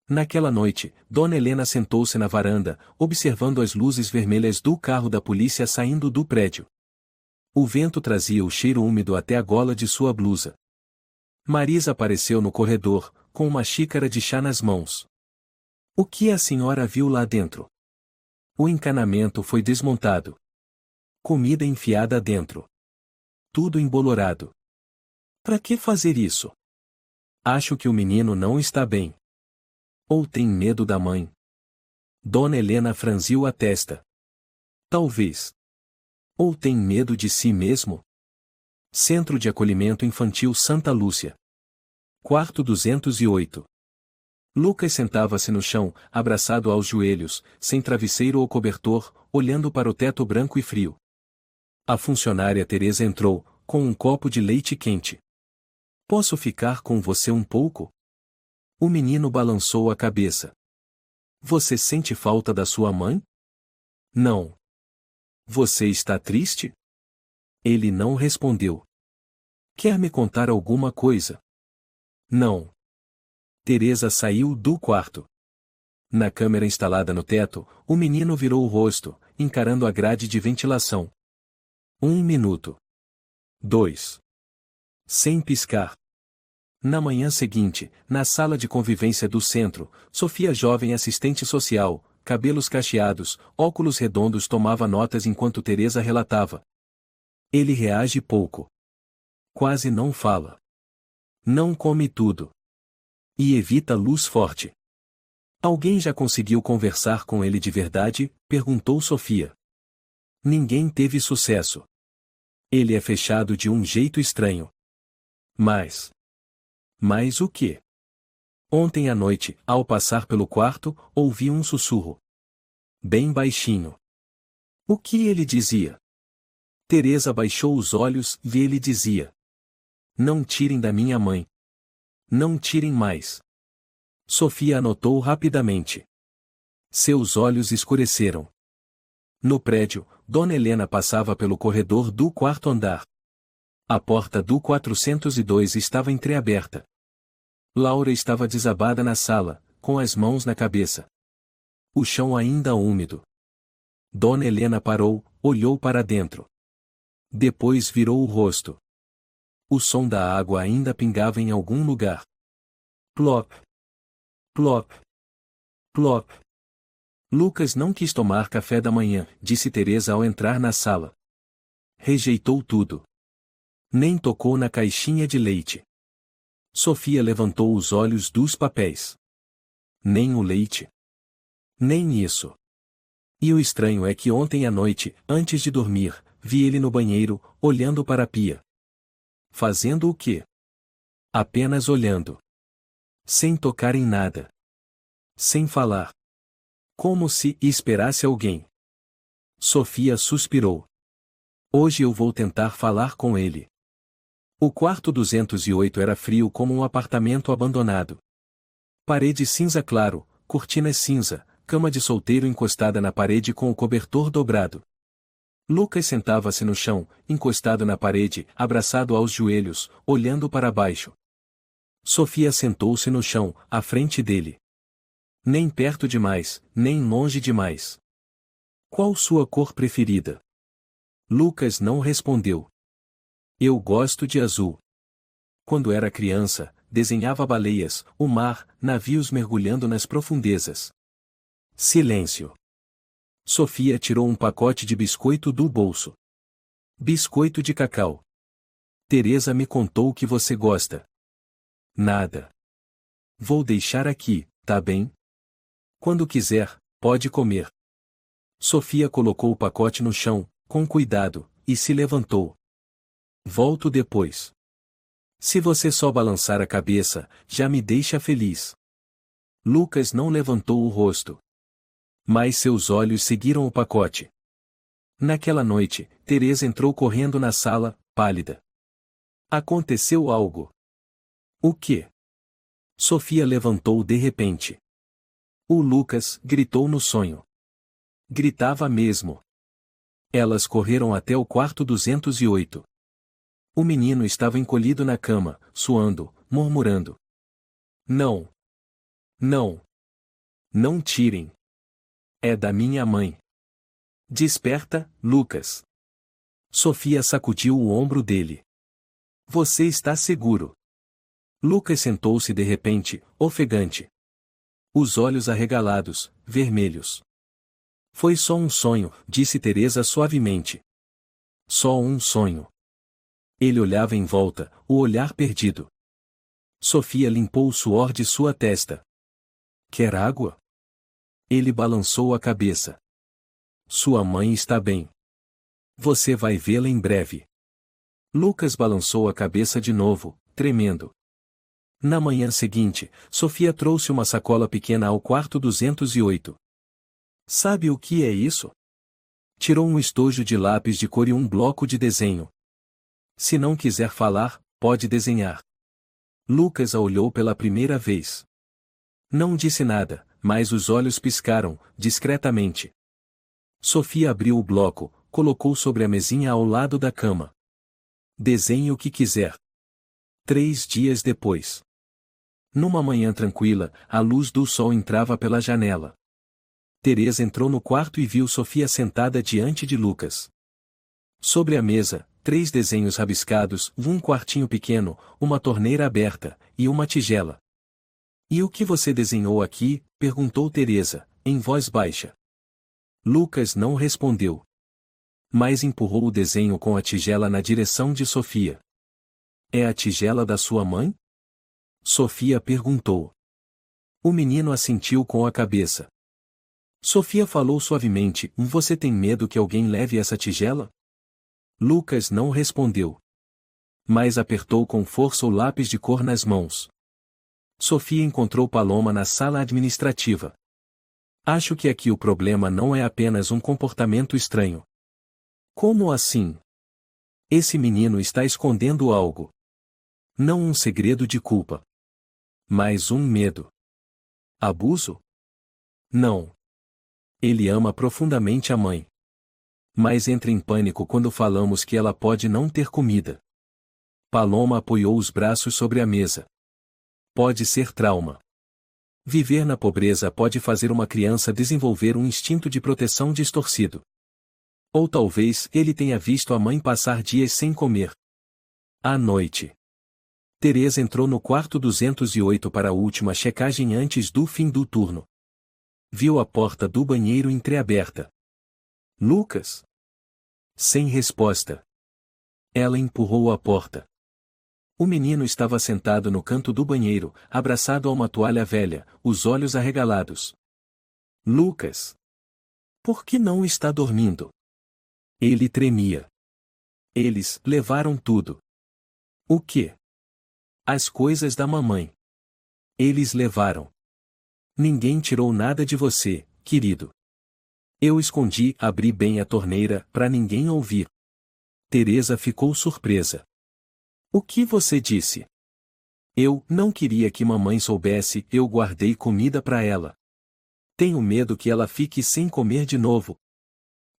Naquela noite, Dona Helena sentou-se na varanda, observando as luzes vermelhas do carro da polícia saindo do prédio. O vento trazia o cheiro úmido até a gola de sua blusa. Marisa apareceu no corredor, com uma xícara de chá nas mãos. O que a senhora viu lá dentro? O encanamento foi desmontado. Comida enfiada dentro. Tudo embolorado. Para que fazer isso? Acho que o menino não está bem. Ou tem medo da mãe? Dona Helena franziu a testa. Talvez. Ou tem medo de si mesmo? Centro de Acolhimento Infantil Santa Lúcia. Quarto 208. Lucas sentava-se no chão, abraçado aos joelhos, sem travesseiro ou cobertor, olhando para o teto branco e frio. A funcionária Teresa entrou, com um copo de leite quente. Posso ficar com você um pouco? O menino balançou a cabeça. Você sente falta da sua mãe? Não. Você está triste? Ele não respondeu. Quer me contar alguma coisa? Não. Teresa saiu do quarto. Na câmera instalada no teto, o menino virou o rosto, encarando a grade de ventilação. 1 minuto. 2. Sem piscar. Na manhã seguinte, na sala de convivência do centro, Sofia, jovem assistente social, cabelos cacheados, óculos redondos, tomava notas enquanto Teresa relatava. Ele reage pouco. Quase não fala. Não come tudo. E evita luz forte. Alguém já conseguiu conversar com ele de verdade? Perguntou Sofia. Ninguém teve sucesso. Ele é fechado de um jeito estranho. Mas o quê? Ontem à noite, ao passar pelo quarto, ouvi um sussurro. Bem baixinho. O que ele dizia? Teresa baixou os olhos e ele dizia. Não tirem da minha mãe. Não tirem mais. Sofia anotou rapidamente. Seus olhos escureceram. No prédio, Dona Helena passava pelo corredor do quarto andar. A porta do 402 estava entreaberta. Laura estava desabada na sala, com as mãos na cabeça. O chão ainda úmido. Dona Helena parou, olhou para dentro. Depois virou o rosto. O som da água ainda pingava em algum lugar. Plop. Plop. Plop. Lucas não quis tomar café da manhã, disse Teresa ao entrar na sala. Rejeitou tudo. Nem tocou na caixinha de leite. Sofia levantou os olhos dos papéis. Nem o leite. Nem isso. E o estranho é que ontem à noite, antes de dormir, vi ele no banheiro, olhando para a pia. Fazendo o quê? Apenas olhando. Sem tocar em nada. Sem falar. Como se esperasse alguém. Sofia suspirou. Hoje eu vou tentar falar com ele. O quarto 208 era frio como um apartamento abandonado. Parede cinza claro, cortinas cinza, cama de solteiro encostada na parede com o cobertor dobrado. Lucas sentava-se no chão, encostado na parede, abraçado aos joelhos, olhando para baixo. Sofia sentou-se no chão, à frente dele. Nem perto demais, nem longe demais. Qual sua cor preferida? Lucas não respondeu. Eu gosto de azul. Quando era criança, desenhava baleias, o mar, navios mergulhando nas profundezas. Silêncio. Sofia tirou um pacote de biscoito do bolso. Biscoito de cacau. Teresa me contou que você gosta. Nada. Vou deixar aqui, tá bem? Quando quiser, pode comer. Sofia colocou o pacote no chão, com cuidado, e se levantou. Volto depois. Se você só balançar a cabeça, já me deixa feliz. Lucas não levantou o rosto. Mas seus olhos seguiram o pacote. Naquela noite, Teresa entrou correndo na sala, pálida. Aconteceu algo. O quê? Sofia levantou de repente. O Lucas gritou no sonho. Gritava mesmo. Elas correram até o quarto 208. O menino estava encolhido na cama, suando, murmurando. Não. Não. Não tirem. É da minha mãe. Desperta, Lucas. Sofia sacudiu o ombro dele. Você está seguro. Lucas sentou-se de repente, ofegante. Os olhos arregalados, vermelhos. Foi só um sonho, disse Teresa suavemente. Só um sonho. Ele olhava em volta, o olhar perdido. Sofia limpou o suor de sua testa. Quer água? Ele balançou a cabeça. Sua mãe está bem. Você vai vê-la em breve. Lucas balançou a cabeça de novo, tremendo. Na manhã seguinte, Sofia trouxe uma sacola pequena ao quarto 208. Sabe o que é isso? Tirou um estojo de lápis de cor e um bloco de desenho. Se não quiser falar, pode desenhar. Lucas a olhou pela primeira vez. Não disse nada, mas os olhos piscaram, discretamente. Sofia abriu o bloco, colocou sobre a mesinha ao lado da cama. Desenhe o que quiser. 3 dias depois. Numa manhã tranquila, a luz do sol entrava pela janela. Teresa entrou no quarto e viu Sofia sentada diante de Lucas. Sobre a mesa, 3 desenhos rabiscados, um quartinho pequeno, uma torneira aberta, e uma tigela. E o que você desenhou aqui? Perguntou Teresa, em voz baixa. Lucas não respondeu. Mas empurrou o desenho com a tigela na direção de Sofia. É a tigela da sua mãe? Sofia perguntou. O menino assentiu com a cabeça. Sofia falou suavemente, você tem medo que alguém leve essa tigela? Lucas não respondeu. Mas apertou com força o lápis de cor nas mãos. Sofia encontrou Paloma na sala administrativa. Acho que aqui o problema não é apenas um comportamento estranho. Como assim? Esse menino está escondendo algo. Não um segredo de culpa. Mas um medo. Abuso? Não. Ele ama profundamente a mãe. Mas entra em pânico quando falamos que ela pode não ter comida. Paloma apoiou os braços sobre a mesa. Pode ser trauma. Viver na pobreza pode fazer uma criança desenvolver um instinto de proteção distorcido. Ou talvez ele tenha visto a mãe passar dias sem comer. À noite, Teresa entrou no quarto 208 para a última checagem antes do fim do turno. Viu a porta do banheiro entreaberta. Lucas? Sem resposta. Ela empurrou a porta. O menino estava sentado no canto do banheiro, abraçado a uma toalha velha, os olhos arregalados. Lucas! Por que não está dormindo? Ele tremia. Eles levaram tudo. O quê? As coisas da mamãe. Eles levaram. Ninguém tirou nada de você, querido. Eu escondi, abri bem a torneira, para ninguém ouvir. Teresa ficou surpresa. O que você disse? Eu não queria que mamãe soubesse, eu guardei comida para ela. Tenho medo que ela fique sem comer de novo.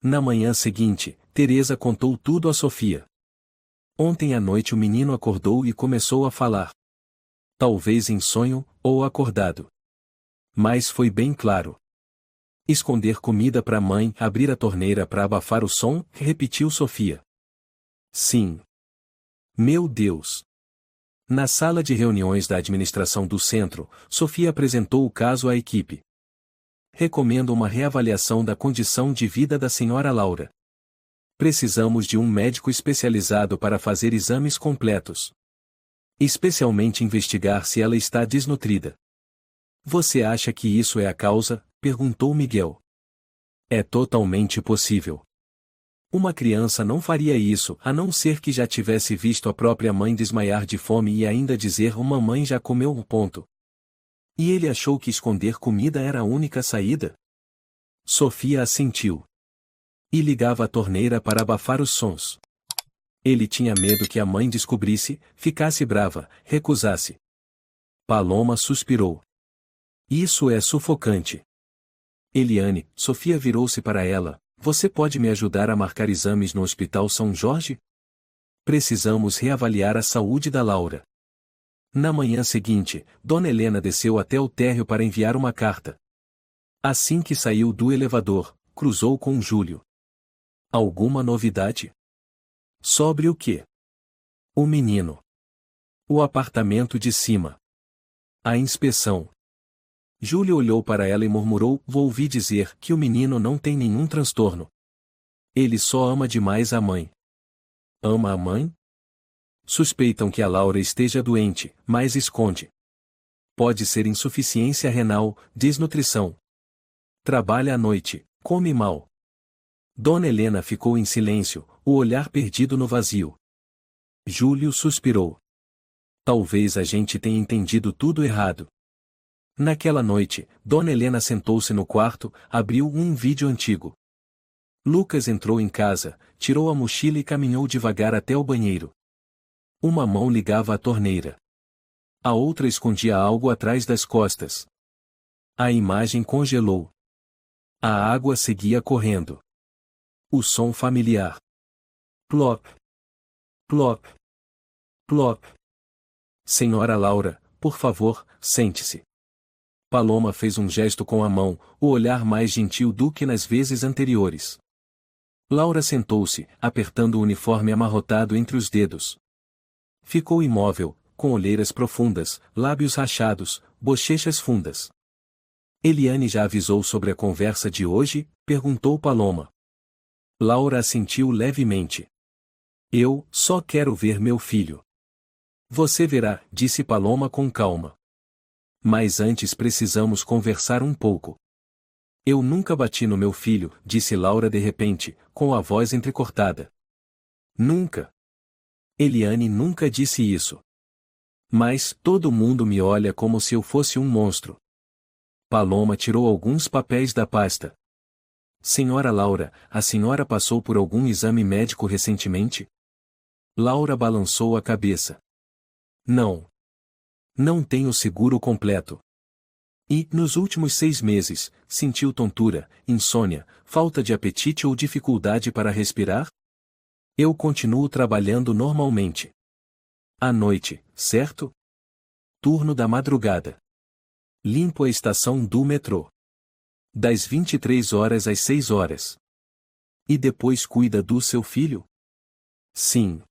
Na manhã seguinte, Teresa contou tudo a Sofia. Ontem à noite o menino acordou e começou a falar. Talvez em sonho, ou acordado. Mas foi bem claro. Esconder comida para a mãe, abrir a torneira para abafar o som, repetiu Sofia. Sim. Meu Deus! Na sala de reuniões da administração do centro, Sofia apresentou o caso à equipe. Recomendo uma reavaliação da condição de vida da senhora Laura. Precisamos de um médico especializado para fazer exames completos. Especialmente investigar se ela está desnutrida. Você acha que isso é a causa? Perguntou Miguel. É totalmente possível. Uma criança não faria isso, a não ser que já tivesse visto a própria mãe desmaiar de fome e ainda dizer mamãe já comeu um ponto. E ele achou que esconder comida era a única saída? Sofia assentiu. E ligava a torneira para abafar os sons. Ele tinha medo que a mãe descobrisse, ficasse brava, recusasse. Paloma suspirou. Isso é sufocante. Eliane, Sofia virou-se para ela. Você pode me ajudar a marcar exames no Hospital São Jorge? Precisamos reavaliar a saúde da Laura. Na manhã seguinte, Dona Helena desceu até o térreo para enviar uma carta. Assim que saiu do elevador, cruzou com Júlio. Alguma novidade? Sobre o quê? O menino. O apartamento de cima. A inspeção. Júlio olhou para ela e murmurou, ouvi dizer que o menino não tem nenhum transtorno. Ele só ama demais a mãe. Ama a mãe? Suspeitam que a Laura esteja doente, mas esconde. Pode ser insuficiência renal, desnutrição. Trabalha à noite, come mal. Dona Helena ficou em silêncio, o olhar perdido no vazio. Júlio suspirou. Talvez a gente tenha entendido tudo errado. Naquela noite, Dona Helena sentou-se no quarto, abriu um vídeo antigo. Lucas entrou em casa, tirou a mochila e caminhou devagar até o banheiro. Uma mão ligava a torneira. A outra escondia algo atrás das costas. A imagem congelou. A água seguia correndo. O som familiar. Plop. Plop. Plop. Senhora Laura, por favor, sente-se. Paloma fez um gesto com a mão, o olhar mais gentil do que nas vezes anteriores. Laura sentou-se, apertando o uniforme amarrotado entre os dedos. Ficou imóvel, com olheiras profundas, lábios rachados, bochechas fundas. Eliane já avisou sobre a conversa de hoje? Perguntou Paloma. Laura assentiu levemente. Eu só quero ver meu filho. Você verá, disse Paloma com calma. Mas antes precisamos conversar um pouco. Eu nunca bati no meu filho, disse Laura de repente, com a voz entrecortada. Nunca. Eliane nunca disse isso. Mas todo mundo me olha como se eu fosse um monstro. Paloma tirou alguns papéis da pasta. Senhora Laura, a senhora passou por algum exame médico recentemente? Laura balançou a cabeça. Não. Não tenho seguro completo. E, nos últimos 6 meses, sentiu tontura, insônia, falta de apetite ou dificuldade para respirar? Eu continuo trabalhando normalmente. À noite, certo? Turno da madrugada. Limpo a estação do metrô. Das 23 horas às 6 horas. E depois cuida do seu filho? Sim.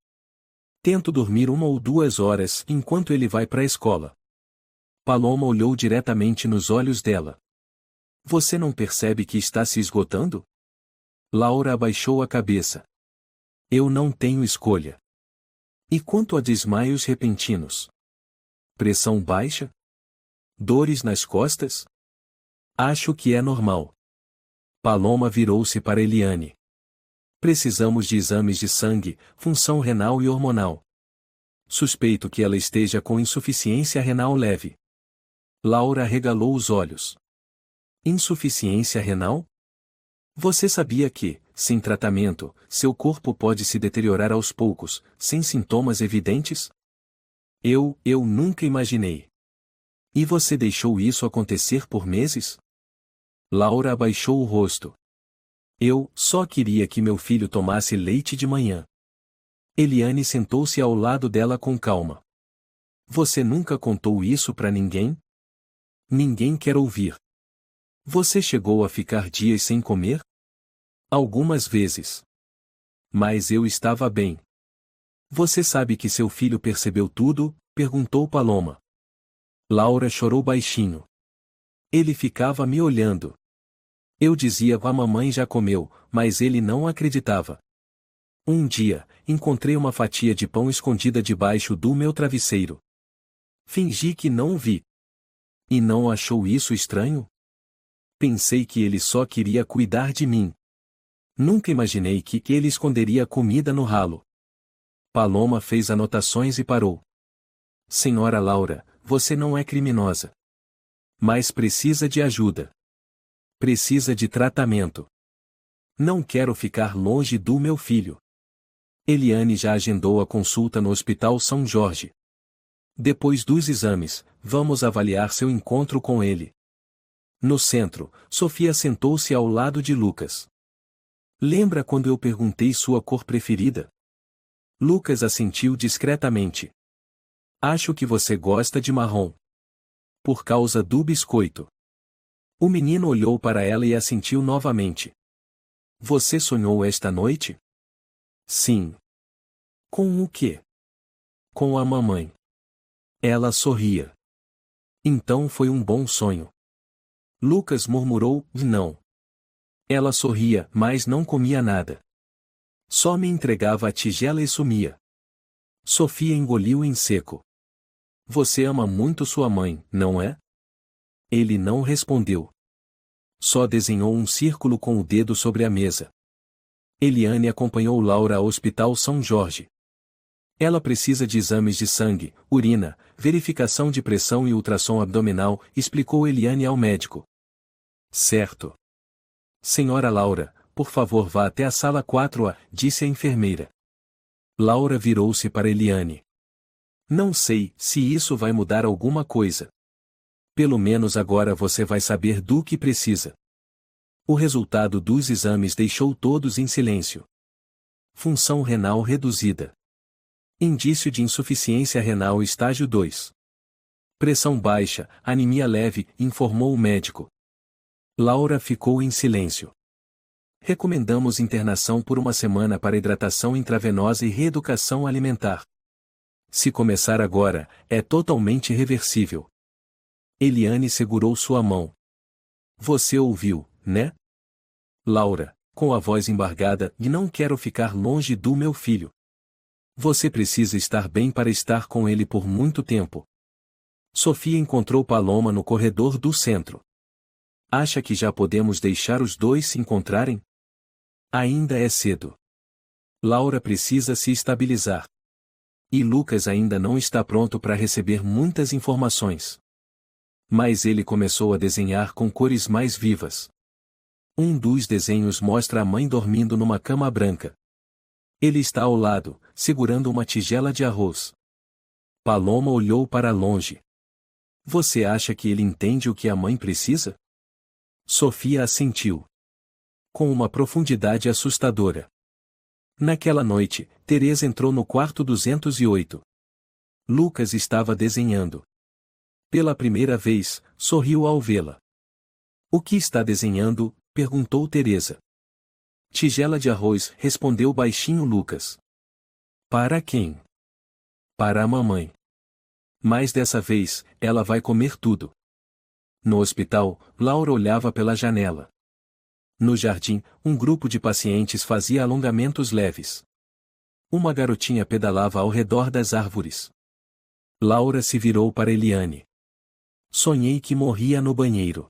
Tento dormir 1 ou 2 horas enquanto ele vai para a escola. Paloma olhou diretamente nos olhos dela. Você não percebe que está se esgotando? Laura abaixou a cabeça. Eu não tenho escolha. E quanto a desmaios repentinos? Pressão baixa? Dores nas costas? Acho que é normal. Paloma virou-se para Eliane. Precisamos de exames de sangue, função renal e hormonal. Suspeito que ela esteja com insuficiência renal leve. Laura arregalou os olhos. Insuficiência renal? Você sabia que, sem tratamento, seu corpo pode se deteriorar aos poucos, sem sintomas evidentes? Eu nunca imaginei. E você deixou isso acontecer por meses? Laura abaixou o rosto. Eu só queria que meu filho tomasse leite de manhã. Eliane sentou-se ao lado dela com calma. Você nunca contou isso para ninguém? Ninguém quer ouvir. Você chegou a ficar dias sem comer? Algumas vezes. Mas eu estava bem. Você sabe que seu filho percebeu tudo? Perguntou Paloma. Laura chorou baixinho. Ele ficava me olhando. Eu dizia: a mamãe já comeu, mas ele não acreditava. Um dia, encontrei uma fatia de pão escondida debaixo do meu travesseiro. Fingi que não vi. E não achou isso estranho? Pensei que ele só queria cuidar de mim. Nunca imaginei que ele esconderia comida no ralo. Paloma fez anotações e parou. Senhora Laura, você não é criminosa. Mas precisa de ajuda. Precisa de tratamento. Não quero ficar longe do meu filho. Eliane já agendou a consulta no Hospital São Jorge. Depois dos exames, vamos avaliar seu encontro com ele. No centro, Sofia sentou-se ao lado de Lucas. Lembra quando eu perguntei sua cor preferida? Lucas assentiu discretamente. Acho que você gosta de marrom. Por causa do biscoito. O menino olhou para ela e assentiu novamente. Você sonhou esta noite? Sim. Com o quê? Com a mamãe. Ela sorria. Então foi um bom sonho. Lucas murmurou: não. Ela sorria, mas não comia nada. Só me entregava a tigela e sumia. Sofia engoliu em seco. Você ama muito sua mãe, não é? Ele não respondeu. Só desenhou um círculo com o dedo sobre a mesa. Eliane acompanhou Laura ao Hospital São Jorge. Ela precisa de exames de sangue, urina, verificação de pressão e ultrassom abdominal, explicou Eliane ao médico. Certo. Senhora Laura, por favor vá até a sala 4A, disse a enfermeira. Laura virou-se para Eliane. Não sei se isso vai mudar alguma coisa. Pelo menos agora você vai saber do que precisa. O resultado dos exames deixou todos em silêncio. Função renal reduzida. Indício de insuficiência renal estágio 2. Pressão baixa, anemia leve, informou o médico. Laura ficou em silêncio. Recomendamos internação por 1 semana para hidratação intravenosa e reeducação alimentar. Se começar agora, é totalmente reversível. Eliane segurou sua mão. Você ouviu, né? Laura, com a voz embargada, e não quero ficar longe do meu filho. Você precisa estar bem para estar com ele por muito tempo. Sofia encontrou Paloma no corredor do centro. Acha que já podemos deixar os dois se encontrarem? Ainda é cedo. Laura precisa se estabilizar. E Lucas ainda não está pronto para receber muitas informações. Mas ele começou a desenhar com cores mais vivas. Um dos desenhos mostra a mãe dormindo numa cama branca. Ele está ao lado, segurando uma tigela de arroz. Paloma olhou para longe. Você acha que ele entende o que a mãe precisa? Sofia assentiu. Com uma profundidade assustadora. Naquela noite, Teresa entrou no quarto 208. Lucas estava desenhando. Pela primeira vez, sorriu ao vê-la. O que está desenhando? Perguntou Teresa. Tigela de arroz, respondeu baixinho Lucas. Para quem? Para a mamãe. Mas dessa vez, ela vai comer tudo. No hospital, Laura olhava pela janela. No jardim, um grupo de pacientes fazia alongamentos leves. Uma garotinha pedalava ao redor das árvores. Laura se virou para Eliane. Sonhei que morria no banheiro.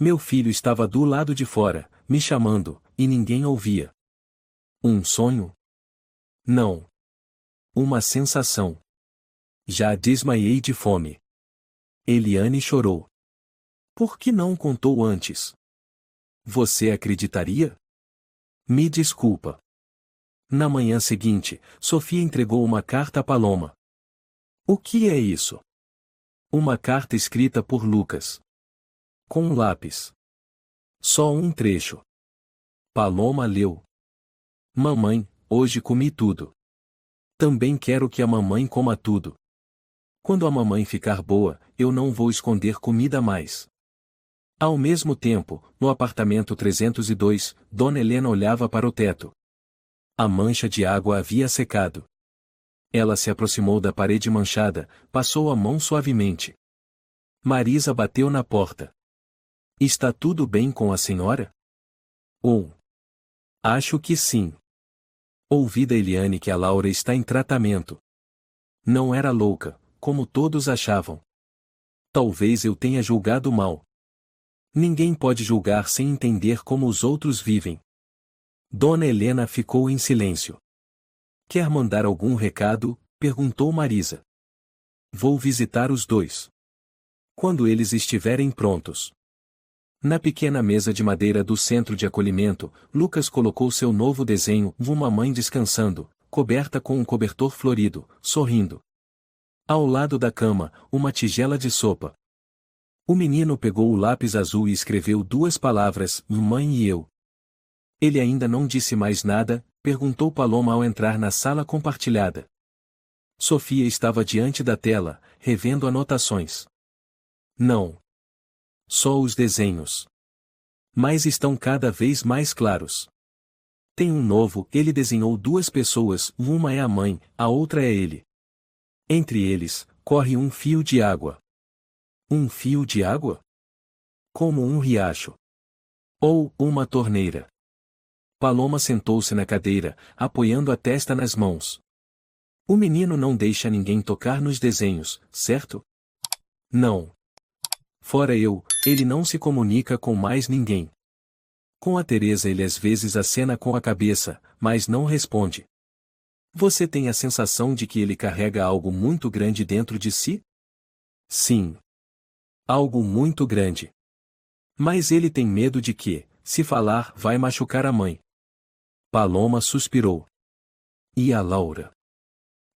Meu filho estava do lado de fora, me chamando, e ninguém ouvia. Um sonho? Não. Uma sensação. Já desmaiei de fome. Eliane chorou. Por que não contou antes? Você acreditaria? Me desculpa. Na manhã seguinte, Sofia entregou uma carta a Paloma. O que é isso? Uma carta escrita por Lucas. Com um lápis. Só um trecho. Paloma leu. Mamãe, hoje comi tudo. Também quero que a mamãe coma tudo. Quando a mamãe ficar boa, eu não vou esconder comida mais. Ao mesmo tempo, no apartamento 302, Dona Helena olhava para o teto. A mancha de água havia secado. Ela se aproximou da parede manchada, passou a mão suavemente. Marisa bateu na porta. Está tudo bem com a senhora? Acho que sim. Ouvi da Eliane que a Laura está em tratamento. Não era louca, como todos achavam. Talvez eu tenha julgado mal. Ninguém pode julgar sem entender como os outros vivem. Dona Helena ficou em silêncio. Quer mandar algum recado? Perguntou Marisa. Vou visitar os dois. Quando eles estiverem prontos. Na pequena mesa de madeira do centro de acolhimento, Lucas colocou seu novo desenho, uma mãe descansando, coberta com um cobertor florido, sorrindo. Ao lado da cama, uma tigela de sopa. O menino pegou o lápis azul e escreveu duas palavras, mãe e eu. Ele ainda não disse mais nada, perguntou Paloma ao entrar na sala compartilhada. Sofia estava diante da tela, revendo anotações. Não. Só os desenhos. Mas estão cada vez mais claros. Tem um novo, ele desenhou duas pessoas, uma é a mãe, a outra é ele. Entre eles, corre um fio de água. Um fio de água? Como um riacho. Ou uma torneira. Paloma sentou-se na cadeira, apoiando a testa nas mãos. O menino não deixa ninguém tocar nos desenhos, certo? Não. Fora eu, ele não se comunica com mais ninguém. Com a Teresa ele às vezes acena com a cabeça, mas não responde. Você tem a sensação de que ele carrega algo muito grande dentro de si? Sim. Algo muito grande. Mas ele tem medo de que, se falar, vai machucar a mãe. Paloma suspirou. E a Laura?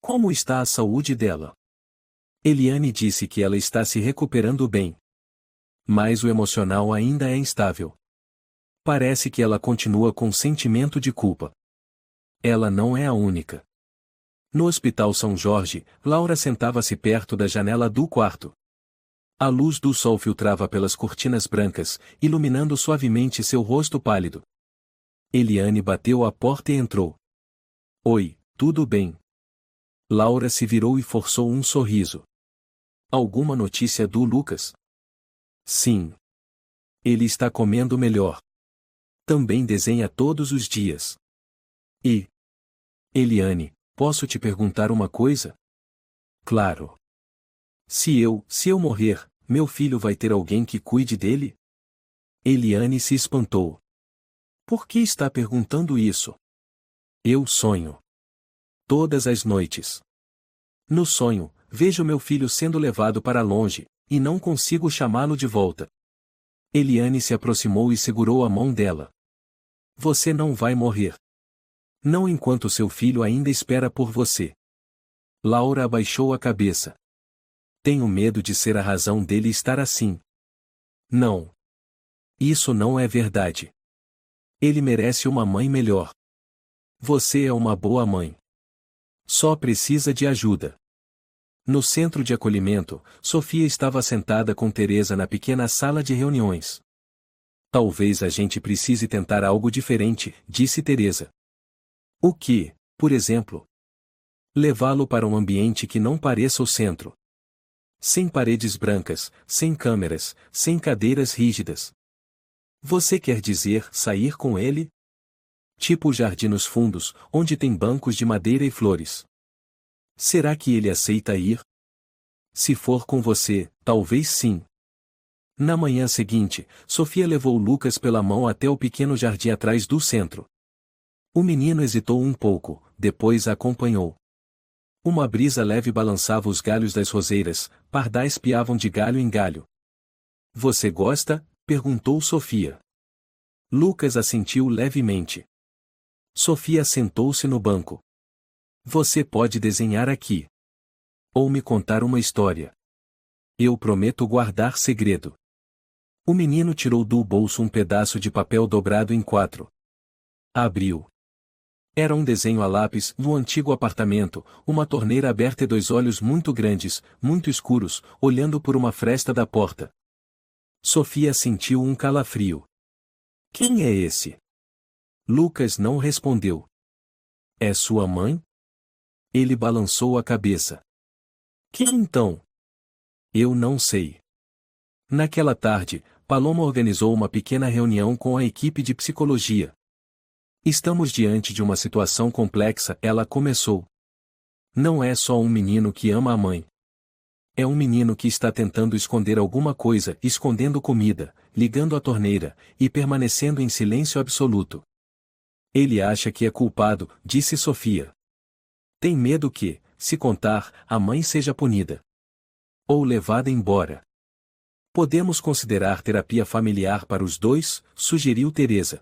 Como está a saúde dela? Eliane disse que ela está se recuperando bem. Mas o emocional ainda é instável. Parece que ela continua com sentimento de culpa. Ela não é a única. No Hospital São Jorge, Laura sentava-se perto da janela do quarto. A luz do sol filtrava pelas cortinas brancas, iluminando suavemente seu rosto pálido. Eliane bateu à porta e entrou. Oi, tudo bem? Laura se virou e forçou um sorriso. Alguma notícia do Lucas? Sim. Ele está comendo melhor. Também desenha todos os dias. E... Eliane, posso te perguntar uma coisa? Claro. Se eu morrer, meu filho vai ter alguém que cuide dele? Eliane se espantou. Por que está perguntando isso? Eu sonho. Todas as noites. No sonho, vejo meu filho sendo levado para longe, e não consigo chamá-lo de volta. Eliane se aproximou e segurou a mão dela. Você não vai morrer. Não enquanto seu filho ainda espera por você. Laura abaixou a cabeça. Tenho medo de ser a razão dele estar assim. Não. Isso não é verdade. Ele merece uma mãe melhor. Você é uma boa mãe. Só precisa de ajuda. No centro de acolhimento, Sofia estava sentada com Teresa na pequena sala de reuniões. Talvez a gente precise tentar algo diferente, disse Teresa. O que, por exemplo? Levá-lo para um ambiente que não pareça o centro. Sem paredes brancas, sem câmeras, sem cadeiras rígidas. Você quer dizer sair com ele? Tipo o jardim nos fundos, onde tem bancos de madeira e flores. Será que ele aceita ir? Se for com você, talvez sim. Na manhã seguinte, Sofia levou Lucas pela mão até o pequeno jardim atrás do centro. O menino hesitou um pouco, depois a acompanhou. Uma brisa leve balançava os galhos das roseiras, pardais piavam de galho em galho. Você gosta? Perguntou Sofia. Lucas assentiu levemente. Sofia sentou-se no banco. Você pode desenhar aqui. Ou me contar uma história. Eu prometo guardar segredo. O menino tirou do bolso um pedaço de papel dobrado em 4. Abriu. Era um desenho a lápis no antigo apartamento, uma torneira aberta e 2 olhos muito grandes, muito escuros, olhando por uma fresta da porta. Sofia sentiu um calafrio. Quem é esse? Lucas não respondeu. É sua mãe? Ele balançou a cabeça. Quem então? Eu não sei. Naquela tarde, Paloma organizou uma pequena reunião com a equipe de psicologia. Estamos diante de uma situação complexa, ela começou. Não é só um menino que ama a mãe. É um menino que está tentando esconder alguma coisa, escondendo comida, ligando a torneira, e permanecendo em silêncio absoluto. Ele acha que é culpado, disse Sofia. Tem medo que, se contar, a mãe seja punida. Ou levada embora. Podemos considerar terapia familiar para os dois, sugeriu Teresa.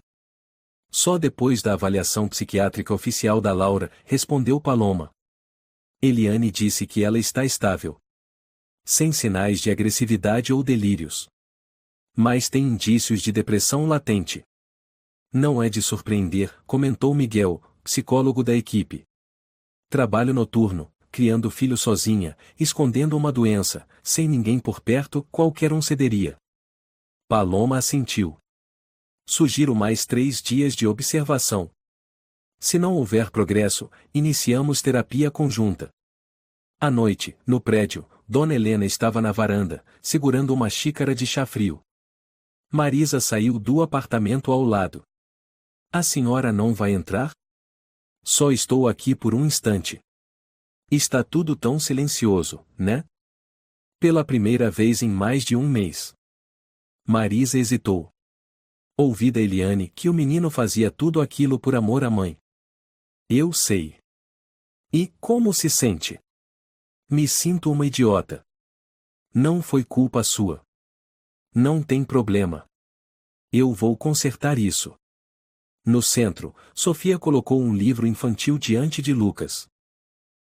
Só depois da avaliação psiquiátrica oficial da Laura, respondeu Paloma. Eliane disse que ela está estável. Sem sinais de agressividade ou delírios. Mas tem indícios de depressão latente. Não é de surpreender, comentou Miguel, psicólogo da equipe. Trabalho noturno, criando filho sozinha, escondendo uma doença, sem ninguém por perto, qualquer um cederia. Paloma assentiu. Sugiro mais 3 dias de observação. Se não houver progresso, iniciamos terapia conjunta. À noite, no prédio, Dona Helena estava na varanda, segurando uma xícara de chá frio. Marisa saiu do apartamento ao lado. A senhora não vai entrar? Só estou aqui por um instante. Está tudo tão silencioso, né? Pela primeira vez em mais de um mês. Marisa hesitou. Ouvi da Eliane que o menino fazia tudo aquilo por amor à mãe. Eu sei. E como se sente? Me sinto uma idiota. Não foi culpa sua. Não tem problema. Eu vou consertar isso. No centro, Sofia colocou um livro infantil diante de Lucas.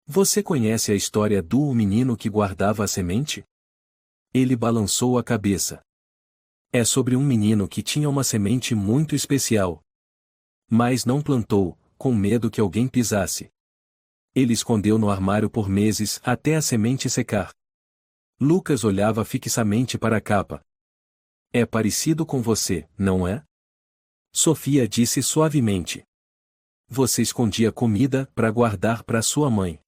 Você conhece a história do menino que guardava a semente? Ele balançou a cabeça. É sobre um menino que tinha uma semente muito especial. Mas não plantou, com medo que alguém pisasse. Ele escondeu no armário por meses até a semente secar. Lucas olhava fixamente para a capa. É parecido com você, não é? Sofia disse suavemente. Você escondia comida para guardar para sua mãe.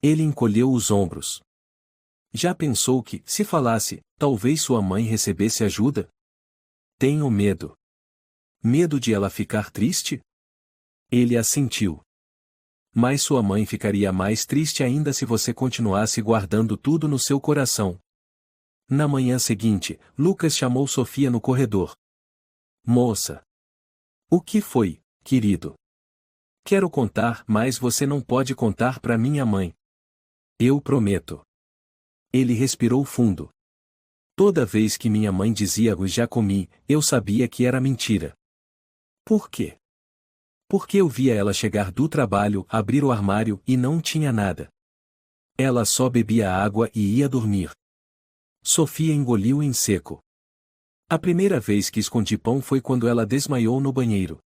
Ele encolheu os ombros. Já pensou que, se falasse, talvez sua mãe recebesse ajuda? Tenho medo. Medo de ela ficar triste? Ele assentiu. Mas sua mãe ficaria mais triste ainda se você continuasse guardando tudo no seu coração. Na manhã seguinte, Lucas chamou Sofia no corredor. Moça. O que foi, querido? Quero contar, mas você não pode contar para minha mãe. Eu prometo. Ele respirou fundo. Toda vez que minha mãe dizia já comi, eu sabia que era mentira. Por quê? Porque eu via ela chegar do trabalho, abrir o armário e não tinha nada. Ela só bebia água e ia dormir. Sofia engoliu em seco. A primeira vez que escondi pão foi quando ela desmaiou no banheiro.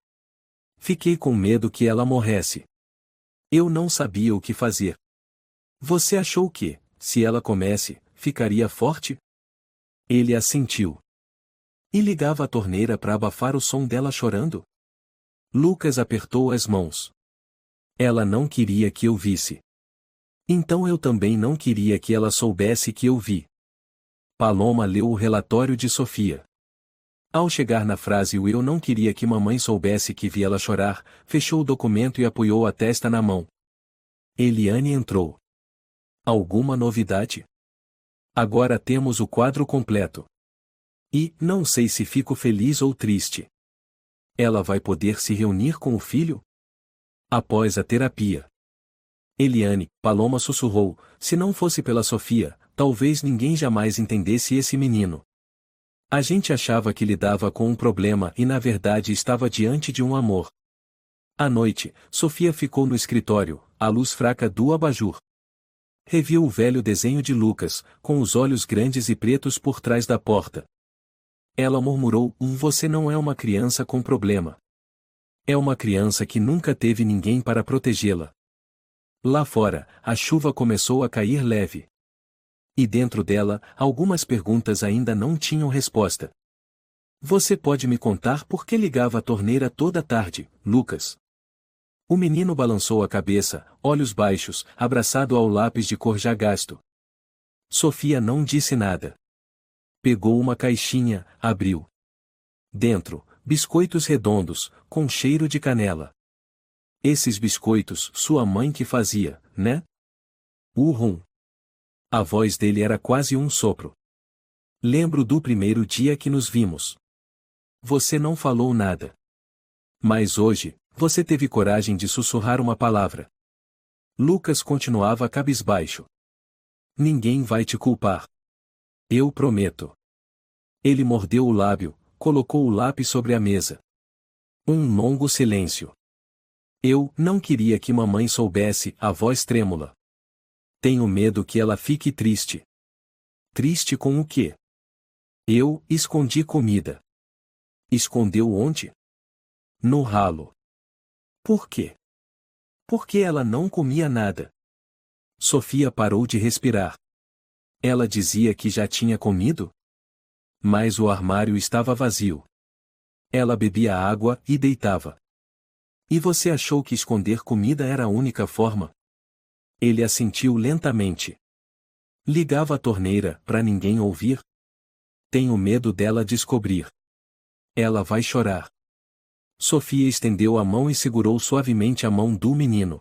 Fiquei com medo que ela morresse. Eu não sabia o que fazer. Você achou que, se ela comesse, ficaria forte? Ele assentiu. E ligava a torneira para abafar o som dela chorando? Lucas apertou as mãos. Ela não queria que eu visse. Então eu também não queria que ela soubesse que eu vi. Paloma leu o relatório de Sofia. Ao chegar na frase "o eu não queria que mamãe soubesse que vi ela chorar", fechou o documento e apoiou a testa na mão. Eliane entrou. Alguma novidade? Agora temos o quadro completo. E, não sei se fico feliz ou triste. Ela vai poder se reunir com o filho? Após a terapia. Eliane, Paloma sussurrou, se não fosse pela Sofia, talvez ninguém jamais entendesse esse menino. A gente achava que lidava com um problema e na verdade estava diante de um amor. À noite, Sofia ficou no escritório, à luz fraca do abajur. Reviu o velho desenho de Lucas, com os olhos grandes e pretos por trás da porta. Ela murmurou, você não é uma criança com problema. É uma criança que nunca teve ninguém para protegê-la. Lá fora, a chuva começou a cair leve. E dentro dela, algumas perguntas ainda não tinham resposta. Você pode me contar por que ligava a torneira toda tarde, Lucas? O menino balançou a cabeça, olhos baixos, abraçado ao lápis de cor já gasto. Sofia não disse nada. Pegou uma caixinha, abriu. Dentro, biscoitos redondos, com cheiro de canela. Esses biscoitos, sua mãe que fazia, né? Uhum. A voz dele era quase um sopro. Lembro do primeiro dia que nos vimos. Você não falou nada. Mas hoje, você teve coragem de sussurrar uma palavra. Lucas continuava cabisbaixo. Ninguém vai te culpar. Eu prometo. Ele mordeu o lábio, colocou o lápis sobre a mesa. Um longo silêncio. Eu não queria que mamãe soubesse, a voz trêmula. Tenho medo que ela fique triste. Triste com o quê? Eu escondi comida. Escondeu onde? No ralo. Por quê? Porque ela não comia nada. Sofia parou de respirar. Ela dizia que já tinha comido? Mas o armário estava vazio. Ela bebia água e deitava. E você achou que esconder comida era a única forma? Ele assentiu lentamente. Ligava a torneira para ninguém ouvir? Tenho medo dela descobrir. Ela vai chorar. Sofia estendeu a mão e segurou suavemente a mão do menino.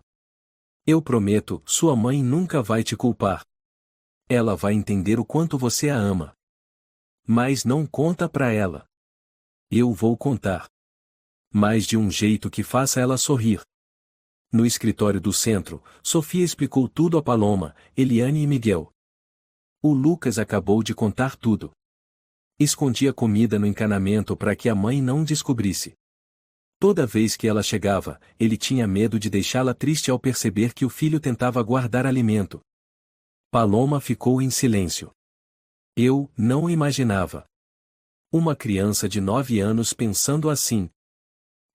Eu prometo, sua mãe nunca vai te culpar. Ela vai entender o quanto você a ama. Mas não conta pra ela. Eu vou contar. Mas de um jeito que faça ela sorrir. No escritório do centro, Sofia explicou tudo a Paloma, Eliane e Miguel. O Lucas acabou de contar tudo. Escondia comida no encanamento para que a mãe não descobrisse. Toda vez que ela chegava, ele tinha medo de deixá-la triste ao perceber que o filho tentava guardar alimento. Paloma ficou em silêncio. Eu não imaginava. Uma criança de 9 anos pensando assim.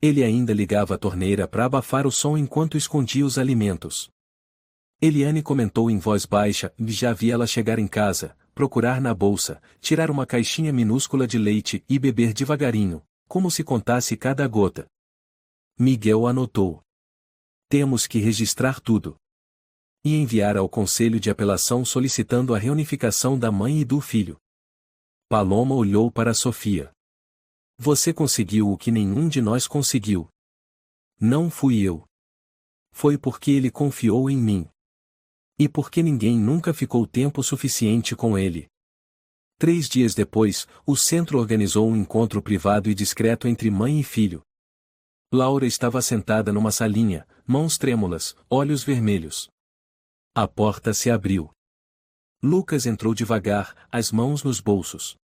Ele ainda ligava a torneira para abafar o som enquanto escondia os alimentos. Eliane comentou em voz baixa, já vi ela chegar em casa, procurar na bolsa, tirar uma caixinha minúscula de leite e beber devagarinho, como se contasse cada gota. Miguel anotou. Temos que registrar tudo. E enviar ao Conselho de Apelação solicitando a reunificação da mãe e do filho. Paloma olhou para Sofia. Você conseguiu o que nenhum de nós conseguiu. Não fui eu. Foi porque ele confiou em mim. E porque ninguém nunca ficou tempo suficiente com ele. 3 dias depois, o centro organizou um encontro privado e discreto entre mãe e filho. Laura estava sentada numa salinha, mãos trêmulas, olhos vermelhos. A porta se abriu. Lucas entrou devagar, as mãos nos bolsos.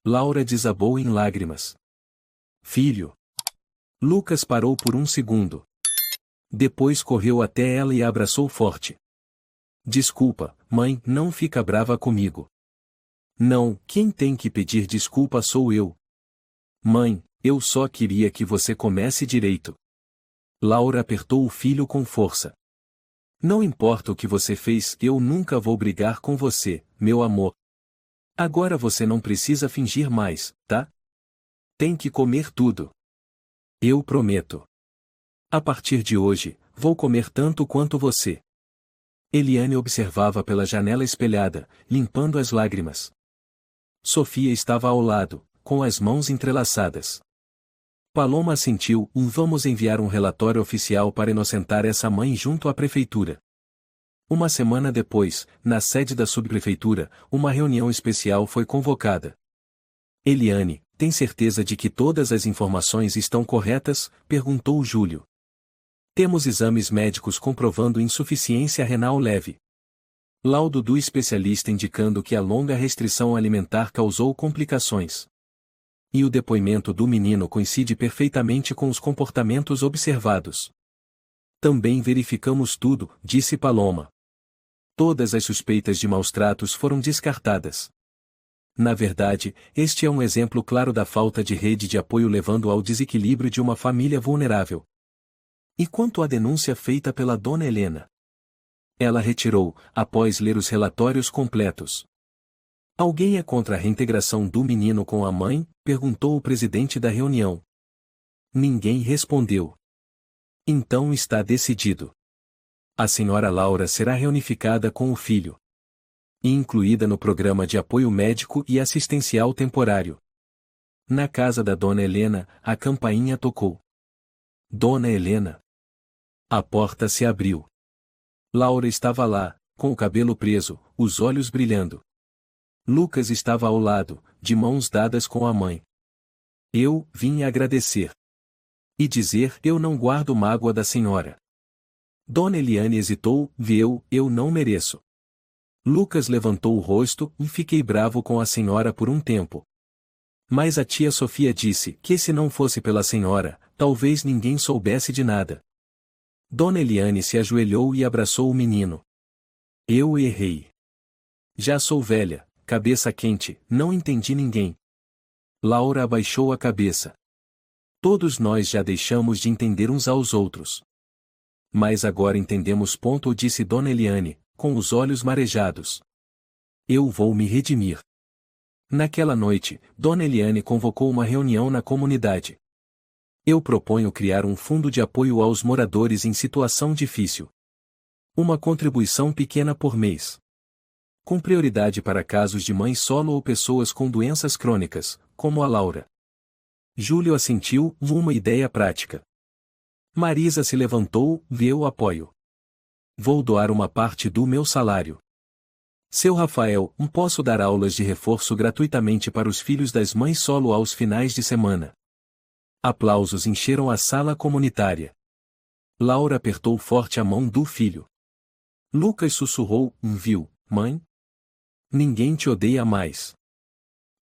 Laura desabou em lágrimas. Filho. Lucas parou por um segundo. Depois correu até ela e a abraçou forte. Desculpa, mãe, não fica brava comigo. Não, quem tem que pedir desculpa sou eu. Mãe, eu só queria que você comece direito. Laura apertou o filho com força. Não importa o que você fez, eu nunca vou brigar com você, meu amor. Agora você não precisa fingir mais, tá? Tem que comer tudo. Eu prometo. A partir de hoje, vou comer tanto quanto você. Eliane observava pela janela espelhada, limpando as lágrimas. Sofia estava ao lado, com as mãos entrelaçadas. Paloma assentiu, vamos enviar um relatório oficial para inocentar essa mãe junto à prefeitura. Uma semana depois, na sede da subprefeitura, uma reunião especial foi convocada. Eliane, tem certeza de que todas as informações estão corretas? Perguntou Júlio. Temos exames médicos comprovando insuficiência renal leve. Laudo do especialista indicando que a longa restrição alimentar causou complicações. E o depoimento do menino coincide perfeitamente com os comportamentos observados. Também verificamos tudo, disse Paloma. Todas as suspeitas de maus-tratos foram descartadas. Na verdade, este é um exemplo claro da falta de rede de apoio levando ao desequilíbrio de uma família vulnerável. E quanto à denúncia feita pela dona Helena? Ela retirou, após ler os relatórios completos. Alguém é contra a reintegração do menino com a mãe? Perguntou o presidente da reunião. Ninguém respondeu. Então está decidido. A senhora Laura será reunificada com o filho. E incluída no programa de apoio médico e assistencial temporário. Na casa da dona Helena, a campainha tocou. Dona Helena. A porta se abriu. Laura estava lá, com o cabelo preso, os olhos brilhando. Lucas estava ao lado, de mãos dadas com a mãe. Eu vim agradecer. E dizer, eu não guardo mágoa da senhora. Dona Eliane hesitou, eu não mereço. Lucas levantou o rosto, e fiquei bravo com a senhora por um tempo. Mas a tia Sofia disse que se não fosse pela senhora, talvez ninguém soubesse de nada. Dona Eliane se ajoelhou e abraçou o menino. Eu errei. Já sou velha, cabeça quente, não entendi ninguém. Laura abaixou a cabeça. Todos nós já deixamos de entender uns aos outros. Mas agora entendemos, disse Dona Eliane, com os olhos marejados. Eu vou me redimir. Naquela noite, Dona Eliane convocou uma reunião na comunidade. Eu proponho criar um fundo de apoio aos moradores em situação difícil. Uma contribuição pequena por mês. Com prioridade para casos de mãe solo ou pessoas com doenças crônicas, como a Laura. Júlio assentiu, uma ideia prática. Marisa se levantou, eu apoio. Vou doar uma parte do meu salário. Seu Rafael, posso dar aulas de reforço gratuitamente para os filhos das mães solo aos finais de semana. Aplausos encheram a sala comunitária. Laura apertou forte a mão do filho. Lucas sussurrou, viu, mãe? Ninguém te odeia mais.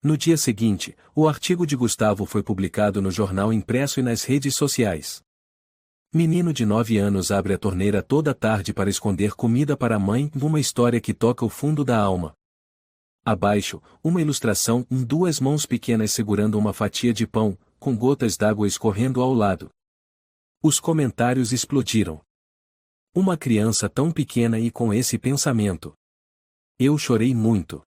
No dia seguinte, o artigo de Gustavo foi publicado no jornal impresso e nas redes sociais. Menino de 9 anos abre a torneira toda tarde para esconder comida para a mãe, uma história que toca o fundo da alma. Abaixo, uma ilustração, duas mãos pequenas segurando uma fatia de pão, com gotas d'água escorrendo ao lado. Os comentários explodiram. Uma criança tão pequena e com esse pensamento. Eu chorei muito.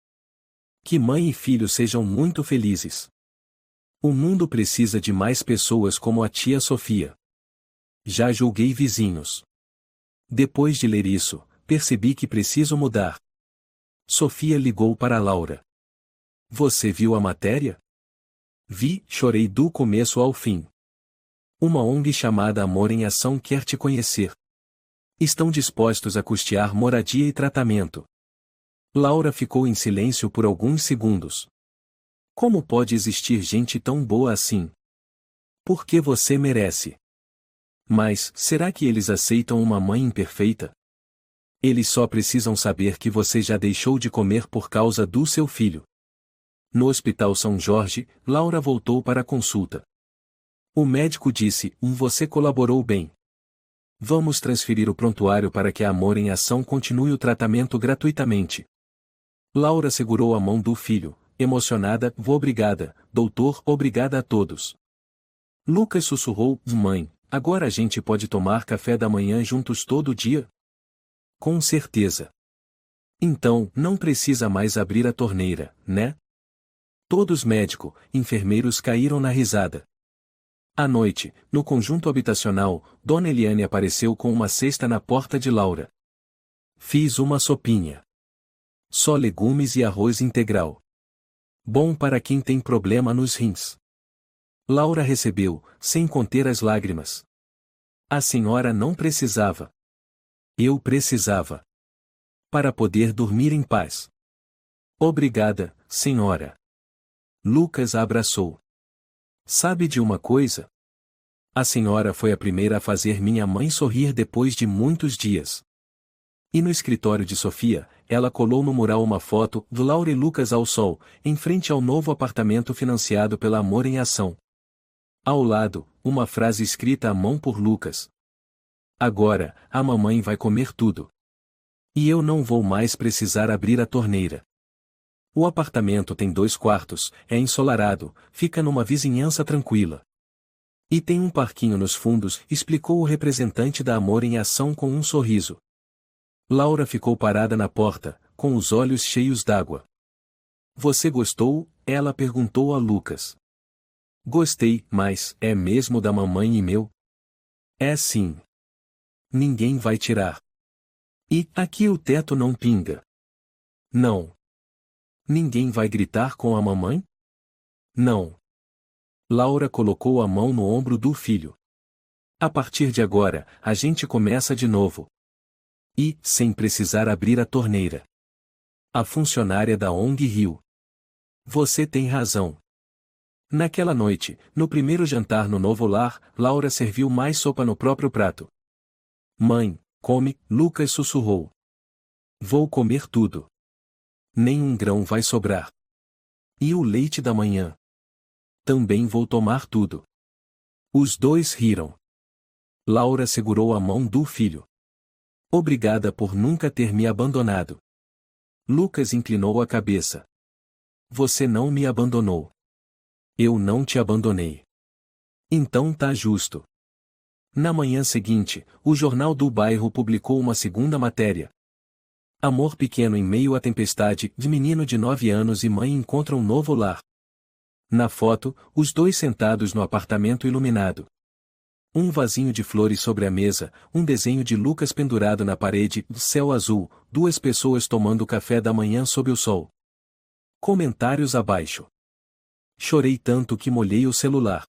Que mãe e filho sejam muito felizes. O mundo precisa de mais pessoas como a tia Sofia. Já julguei vizinhos. Depois de ler isso, percebi que preciso mudar. Sofia ligou para Laura. Você viu a matéria? Vi, chorei do começo ao fim. Uma ONG chamada Amor em Ação quer te conhecer. Estão dispostos a custear moradia e tratamento. Laura ficou em silêncio por alguns segundos. Como pode existir gente tão boa assim? Porque você merece. Mas, será que eles aceitam uma mãe imperfeita? Eles só precisam saber que você já deixou de comer por causa do seu filho. No Hospital São Jorge, Laura voltou para a consulta. O médico disse, você colaborou bem. Vamos transferir o prontuário para que a Amor em Ação continue o tratamento gratuitamente. Laura segurou a mão do filho, emocionada. Obrigada, doutor, obrigada a todos. Lucas sussurrou, mãe, agora a gente pode tomar café da manhã juntos todo dia? Com certeza. Então, não precisa mais abrir a torneira, né? Todos médico, enfermeiros caíram na risada. À noite, no conjunto habitacional, Dona Eliane apareceu com uma cesta na porta de Laura. Fiz uma sopinha. Só legumes e arroz integral. Bom para quem tem problema nos rins. Laura recebeu, sem conter as lágrimas. A senhora não precisava. Eu precisava. Para poder dormir em paz. Obrigada, senhora. Lucas a abraçou. Sabe de uma coisa? A senhora foi a primeira a fazer minha mãe sorrir depois de muitos dias. E no escritório de Sofia, ela colou no mural uma foto de Laura e Lucas ao sol, em frente ao novo apartamento financiado pela Amor em Ação. Ao lado, uma frase escrita à mão por Lucas. Agora, a mamãe vai comer tudo. E eu não vou mais precisar abrir a torneira. O apartamento tem 2 quartos, é ensolarado, fica numa vizinhança tranquila. E tem um parquinho nos fundos, explicou o representante da Amor em Ação com um sorriso. Laura ficou parada na porta, com os olhos cheios d'água. Você gostou? Ela perguntou a Lucas. Gostei, mas é mesmo da mamãe e meu? É sim. Ninguém vai tirar. E aqui o teto não pinga. Não. Ninguém vai gritar com a mamãe? Não. Laura colocou a mão no ombro do filho. A partir de agora, a gente começa de novo. E, sem precisar abrir a torneira. A funcionária da ONG riu. Você tem razão. Naquela noite, no primeiro jantar no novo lar, Laura serviu mais sopa no próprio prato. Mãe, come, Lucas sussurrou. Vou comer tudo. Nem um grão vai sobrar. E o leite da manhã? Também vou tomar tudo. Os dois riram. Laura segurou a mão do filho. Obrigada por nunca ter me abandonado. Lucas inclinou a cabeça. Você não me abandonou. Eu não te abandonei. Então tá justo. Na manhã seguinte, o jornal do bairro publicou uma segunda matéria. Amor pequeno em meio à tempestade, de menino de 9 anos e mãe encontram um novo lar. Na foto, os dois sentados no apartamento iluminado. Um vasinho de flores sobre a mesa, um desenho de Lucas pendurado na parede, céu azul, 2 pessoas tomando café da manhã sob o sol. Comentários abaixo. Chorei tanto que molhei o celular.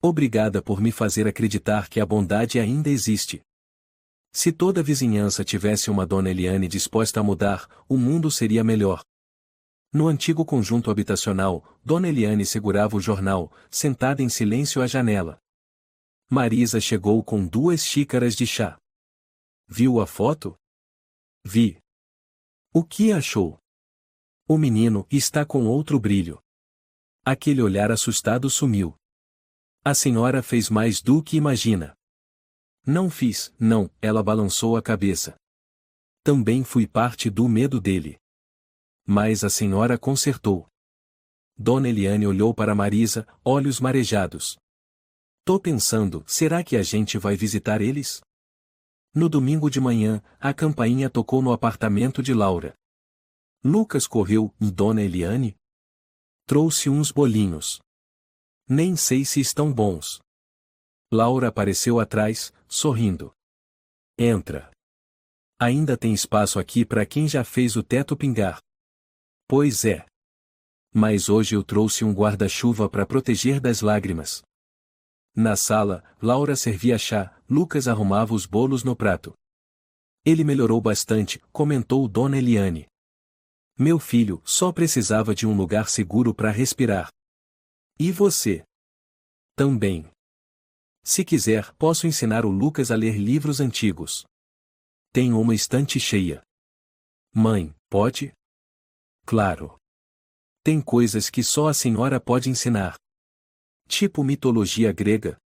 Obrigada por me fazer acreditar que a bondade ainda existe. Se toda a vizinhança tivesse uma Dona Eliane disposta a mudar, o mundo seria melhor. No antigo conjunto habitacional, Dona Eliane segurava o jornal, sentada em silêncio à janela. Marisa chegou com 2 xícaras de chá. Viu a foto? Vi. O que achou? O menino está com outro brilho. Aquele olhar assustado sumiu. A senhora fez mais do que imagina. Não fiz, não, ela balançou a cabeça. Também fui parte do medo dele. Mas a senhora consertou. Dona Eliane olhou para Marisa, olhos marejados. Tô pensando, será que a gente vai visitar eles? No domingo de manhã, a campainha tocou no apartamento de Laura. Lucas correu, Dona Eliane? Trouxe uns bolinhos. Nem sei se estão bons. Laura apareceu atrás, sorrindo. Entra. Ainda tem espaço aqui para quem já fez o teto pingar. Pois é. Mas hoje eu trouxe um guarda-chuva para proteger das lágrimas. Na sala, Laura servia chá, Lucas arrumava os bolos no prato. Ele melhorou bastante, comentou Dona Eliane. Meu filho só precisava de um lugar seguro para respirar. E você? Também. Se quiser, posso ensinar o Lucas a ler livros antigos. Tenho uma estante cheia. Mãe, pode? Claro. Tem coisas que só a senhora pode ensinar. Tipo mitologia grega.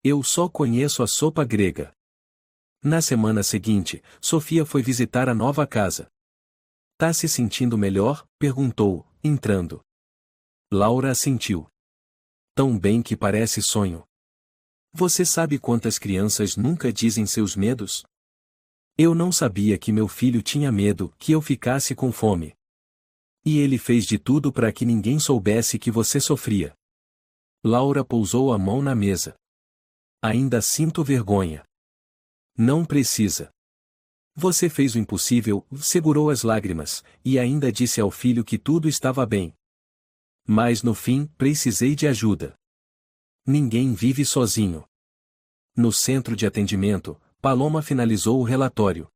Eu só conheço a sopa grega. Na semana seguinte, Sofia foi visitar a nova casa. Tá se sentindo melhor? Perguntou, entrando. Laura assentiu. Tão bem que parece sonho. Você sabe quantas crianças nunca dizem seus medos? Eu não sabia que meu filho tinha medo que eu ficasse com fome. E ele fez de tudo para que ninguém soubesse que você sofria. Laura pousou a mão na mesa. Ainda sinto vergonha. Não precisa. Você fez o impossível, segurou as lágrimas, e ainda disse ao filho que tudo estava bem. Mas no fim, precisei de ajuda. Ninguém vive sozinho. No centro de atendimento, Paloma finalizou o relatório.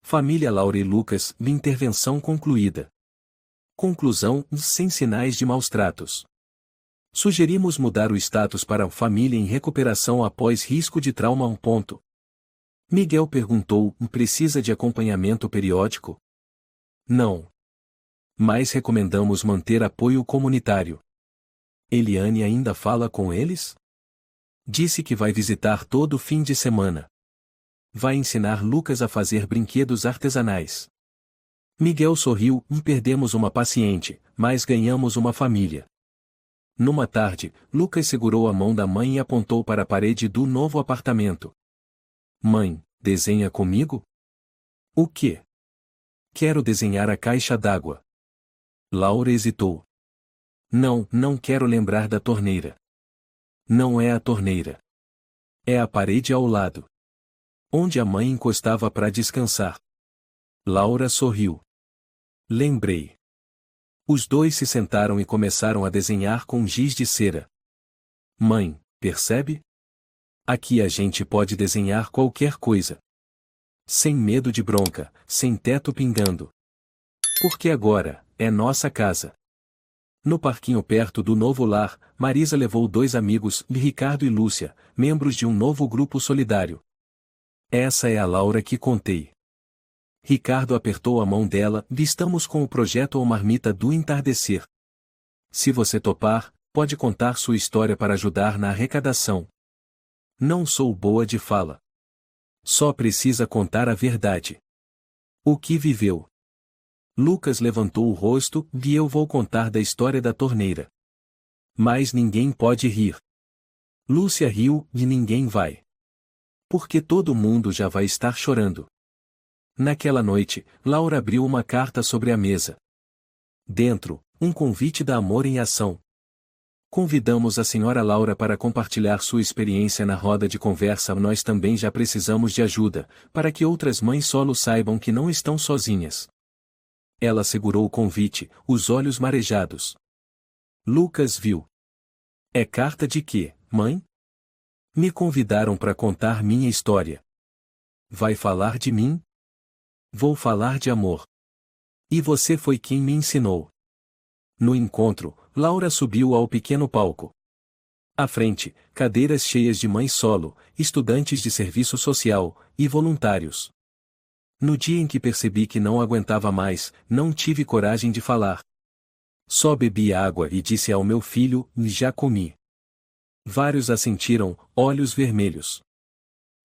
Família Laura e Lucas, intervenção concluída. Conclusão, sem sinais de maus tratos. Sugerimos mudar o status para família em recuperação após risco de trauma. Miguel perguntou, precisa de acompanhamento periódico? Não. Mas recomendamos manter apoio comunitário. Eliane ainda fala com eles? Disse que vai visitar todo fim de semana. Vai ensinar Lucas a fazer brinquedos artesanais. Miguel sorriu, perdemos uma paciente, mas ganhamos uma família. Numa tarde, Lucas segurou a mão da mãe e apontou para a parede do novo apartamento. Mãe, desenha comigo? O quê? Quero desenhar a caixa d'água. Laura hesitou. Não quero lembrar da torneira. Não é a torneira. É a parede ao lado. Onde a mãe encostava para descansar. Laura sorriu. Lembrei. Os dois se sentaram e começaram a desenhar com giz de cera. Mãe, percebe? Aqui a gente pode desenhar qualquer coisa. Sem medo de bronca, sem teto pingando. Porque agora, é nossa casa. No parquinho perto do novo lar, Marisa levou 2 amigos, Ricardo e Lúcia, membros de um novo grupo solidário. Essa é a Laura que contei. Ricardo apertou a mão dela, estamos com o projeto O Marmita do Entardecer. Se você topar, pode contar sua história para ajudar na arrecadação. Não sou boa de fala. Só precisa contar a verdade. O que viveu. Lucas levantou o rosto, e eu vou contar da história da torneira. Mas ninguém pode rir. Lúcia riu, e ninguém vai. Porque todo mundo já vai estar chorando. Naquela noite, Laura abriu uma carta sobre a mesa. Dentro, um convite da Amor em Ação. Convidamos a senhora Laura para compartilhar sua experiência na roda de conversa. Nós também já precisamos de ajuda, para que outras mães solo saibam que não estão sozinhas. Ela segurou o convite, os olhos marejados. Lucas viu. É carta de quê, mãe? Me convidaram para contar minha história. Vai falar de mim? Vou falar de amor. E você foi quem me ensinou. No encontro, Laura subiu ao pequeno palco. À frente, cadeiras cheias de mães solo, estudantes de serviço social, e voluntários. No dia em que percebi que não aguentava mais, não tive coragem de falar. Só bebi água e disse ao meu filho, já comi. Vários assentiram, olhos vermelhos.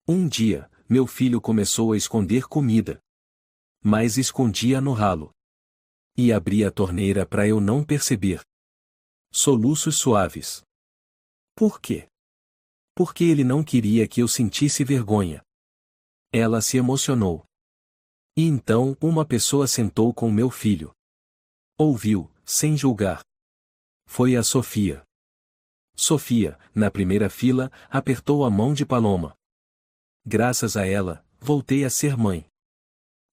Um dia, meu filho começou a esconder comida. Mas escondia no ralo. E abria a torneira para eu não perceber. Soluços suaves. Por quê? Porque ele não queria que eu sentisse vergonha. Ela se emocionou. E então, uma pessoa sentou com meu filho. Ouviu, sem julgar. Foi a Sofia. Sofia, na primeira fila, apertou a mão de Paloma. Graças a ela, voltei a ser mãe.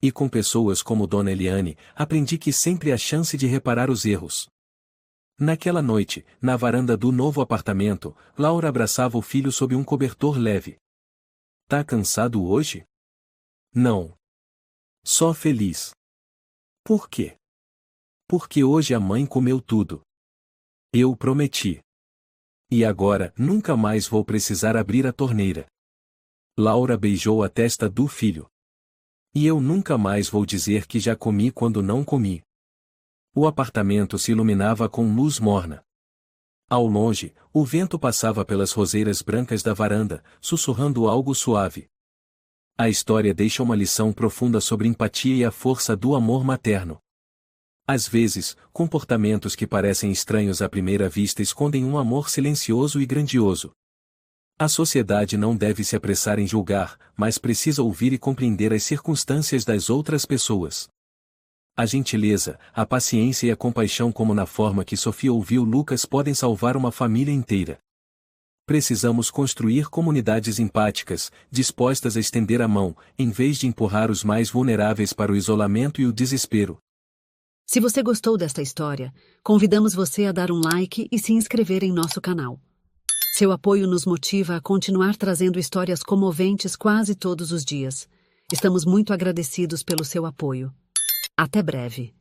E com pessoas como Dona Eliane, aprendi que sempre há chance de reparar os erros. Naquela noite, na varanda do novo apartamento, Laura abraçava o filho sob um cobertor leve. Tá cansado hoje? Não. Só feliz. Por quê? Porque hoje a mãe comeu tudo. Eu prometi. E agora, nunca mais vou precisar abrir a torneira. Laura beijou a testa do filho. E eu nunca mais vou dizer que já comi quando não comi. O apartamento se iluminava com luz morna. Ao longe, o vento passava pelas roseiras brancas da varanda, sussurrando algo suave. A história deixa uma lição profunda sobre empatia e a força do amor materno. Às vezes, comportamentos que parecem estranhos à primeira vista escondem um amor silencioso e grandioso. A sociedade não deve se apressar em julgar, mas precisa ouvir e compreender as circunstâncias das outras pessoas. A gentileza, a paciência e a compaixão, como na forma que Sofia ouviu Lucas, podem salvar uma família inteira. Precisamos construir comunidades empáticas, dispostas a estender a mão, em vez de empurrar os mais vulneráveis para o isolamento e o desespero. Se você gostou desta história, convidamos você a dar um like e se inscrever em nosso canal. Seu apoio nos motiva a continuar trazendo histórias comoventes quase todos os dias. Estamos muito agradecidos pelo seu apoio. Até breve.